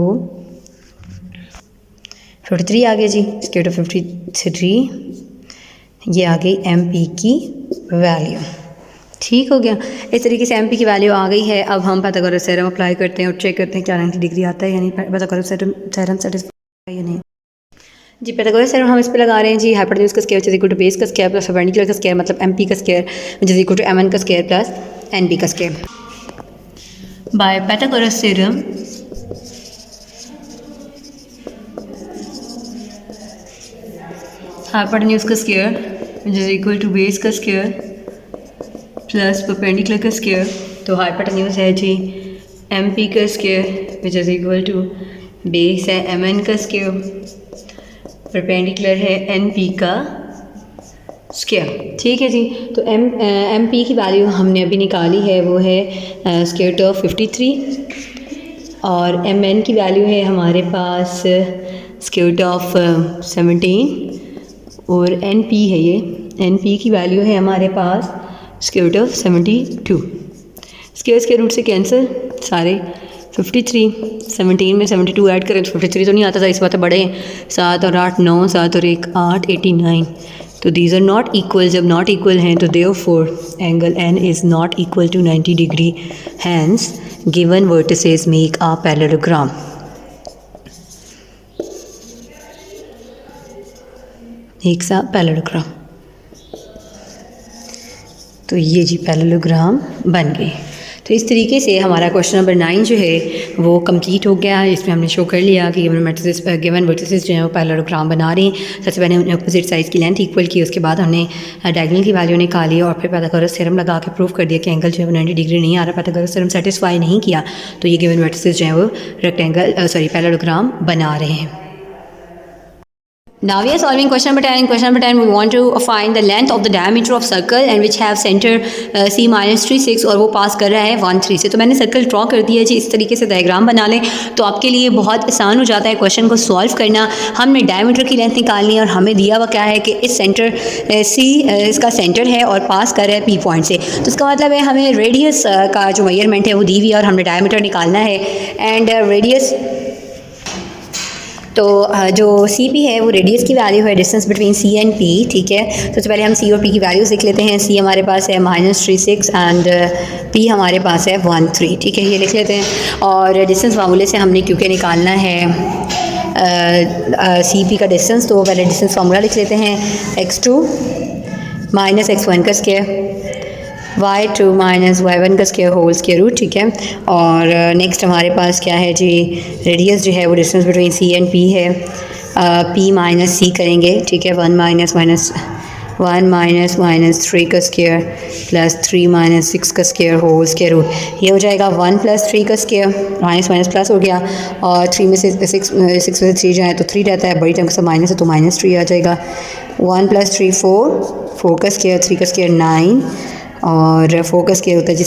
53 आ गया जी स्क्वायर रूट 53। ये आ गई एम पी की वैल्यू। ठीक हो गया, इस तरीके से एम पी की वैल्यू आ गई है। अब हम पाइथागोरस थ्योरम अप्लाई करते हैं और चेक करते हैं क्या 90 डिग्री आता है यानी पाइथागोरस थ्योरम सेटिस्फाई या नहीं। जी पाइथागोरस थ्योरम हम इस पे लगा रहे हैं जी, हाइपोटेन्यूज का square is equal to base का स्क्वायर प्लस परपेंडिकुलर का स्क्वायर मतलब एम पी का square which is equal to M N का स्क्वायर प्लस एन बी का square. By Pythagoras theorem hypotenuse का square which is equal to base का square plus perpendicular का square, तो hypotenuse है जी एम पी का square which is equal to base है एम एन का स्क्वायर, परपेंडिकुलर है एन पी का स्क्वायर। ठीक है जी, तो एम पी की वैल्यू हमने अभी निकाली है, वो है स्क्वायर रूट ऑफ 53 और एम एन की वैल्यू है हमारे पास स्क्वायर रूट ऑफ 17 और एन पी है ये, एन पी की वैल्यू है हमारे पास square root of 72। Square root से कैंसिल सारे 53, 17 में 72 ऐड करें तो 53 तो नहीं आता था, इस बात बड़े 7 और 8 9, 7 और 1 8, 89। तो दीज आर नॉट इक्वल, जब नॉट इक्वल हैं तो therefore angle N is not equal to 90 degree, hence given vertices make a parallelogram. एक सा पैरेललोग्राम, तो ये जी पैरेललोग्राम बन गए। तो इस तरीके से हमारा क्वेश्चन नंबर 9 जो है वो कंप्लीट हो गया है। इसमें हमने शो कर लिया कि गिवन वर्टिसेस जो है वो पैरेललोग्राम बना रहे हैं। सबसे पहले हमने अपोजिट साइड की लेंथ इक्वल की, उसके बाद हमने डायगोनल की वैल्यू निकाली और फिर पाइथागोरस थ्योरम लगा के प्रूव कर दिया कि एंगल जो है वो 90 डिग्री नहीं आ रहा। पाइथागोरस थ्योरम सेटिस्फाई नहीं किया तो ये गिवन वर्टिसेस जो है वो पैरेललोग्राम बना रहे हैं। Now we are solving question number 10. In question number 10 we want to find the length of the diameter of circle and which have center c minus 3 6 और वो पास कर रहा है 1 3 से। तो मैंने सर्कल ड्रॉ कर दिया जी, इस तरीके से डायग्राम बना लें तो आपके लिए बहुत आसान हो जाता है क्वेश्चन को सॉल्व करना। हमने डायमीटर की लेंथ निकालनी है और हमें दिया हुआ क्या है कि इस सेंटर सी इसका सेंटर है और पास कर रहा है पी पॉइंट से, तो इसका मतलब है हमें रेडियस का जो मेजरमेंट है वो दी हुई है और हमने डायमीटर निकालना है। एंड रेडियस तो जो सी पी है वो रेडियस की वैल्यू है, distance between C and P. ठीक है, तो सबसे पहले हम सी और पी की वैल्यूज लिख लेते हैं। सी हमारे पास है -36 एंड पी हमारे पास है 1 3। ठीक है, ये लिख लेते हैं। और डिस्टेंस फार्मूले से हमने क्योंकि निकालना है सी पी का डिस्टेंस, तो पहले डिस्टेंस फार्मूला लिख लेते हैं x2 माइनस x1 का स्क्वायर y2 माइनस y1 का स्क्वायर होल स्क्वायर रूट। ठीक है, और नेक्स्ट हमारे पास क्या है जी, रेडियस जो है वो distance between C and P है, p माइनस सी करेंगे। ठीक है, 1 माइनस माइनस 3 का स्क्वायर प्लस 3 माइनस 6 का स्क्वायर होल स्क्वायर रूट। ये हो जाएगा 1 प्लस 3 का स्क्वायर, माइनस माइनस प्लस हो गया और 3 में से 6 में से 3 जाए तो 3 रहता है, बड़ी टर्म का माइनस है तो -3 आ जाएगा। 1 प्लस 3 4 का स्क्वायर, 3 का स्क्वायर 9 और 4 का स्क्वायर होता है जी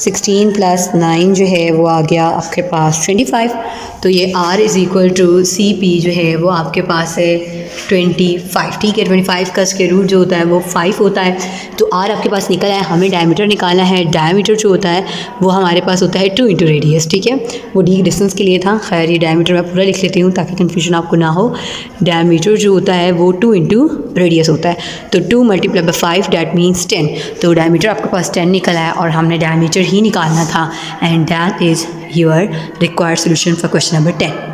16 प्लस 9 जो है वो आ गया आपके पास 25। तो ये r is equal to C P जो है वो आपके पास है 25। ठीक है, 25 का स्क्वायर रूट जो होता है वो 5 होता है। तो r आपके पास निकल आया, हमें डायमीटर निकालना है। डायमीटर जो होता है वो हमारे पास होता है 2 इंटू रेडियस। ठीक है, वो d डिस्टेंस के लिए था। खैर ये डायमीटर मैं पूरा लिख लेती हूँ ताकि कन्फ्यूजन आपको ना हो। डायमीटर जो होता है वो 2 इंटू रेडियस होता है, तो 2 मल्टीप्लाई बाई 5 डैट मीन्स 10। तो डायमीटर आपके पास 10 निकल आया और हमने डायमीटर ही निकालना था। And that is your required solution for question number 10।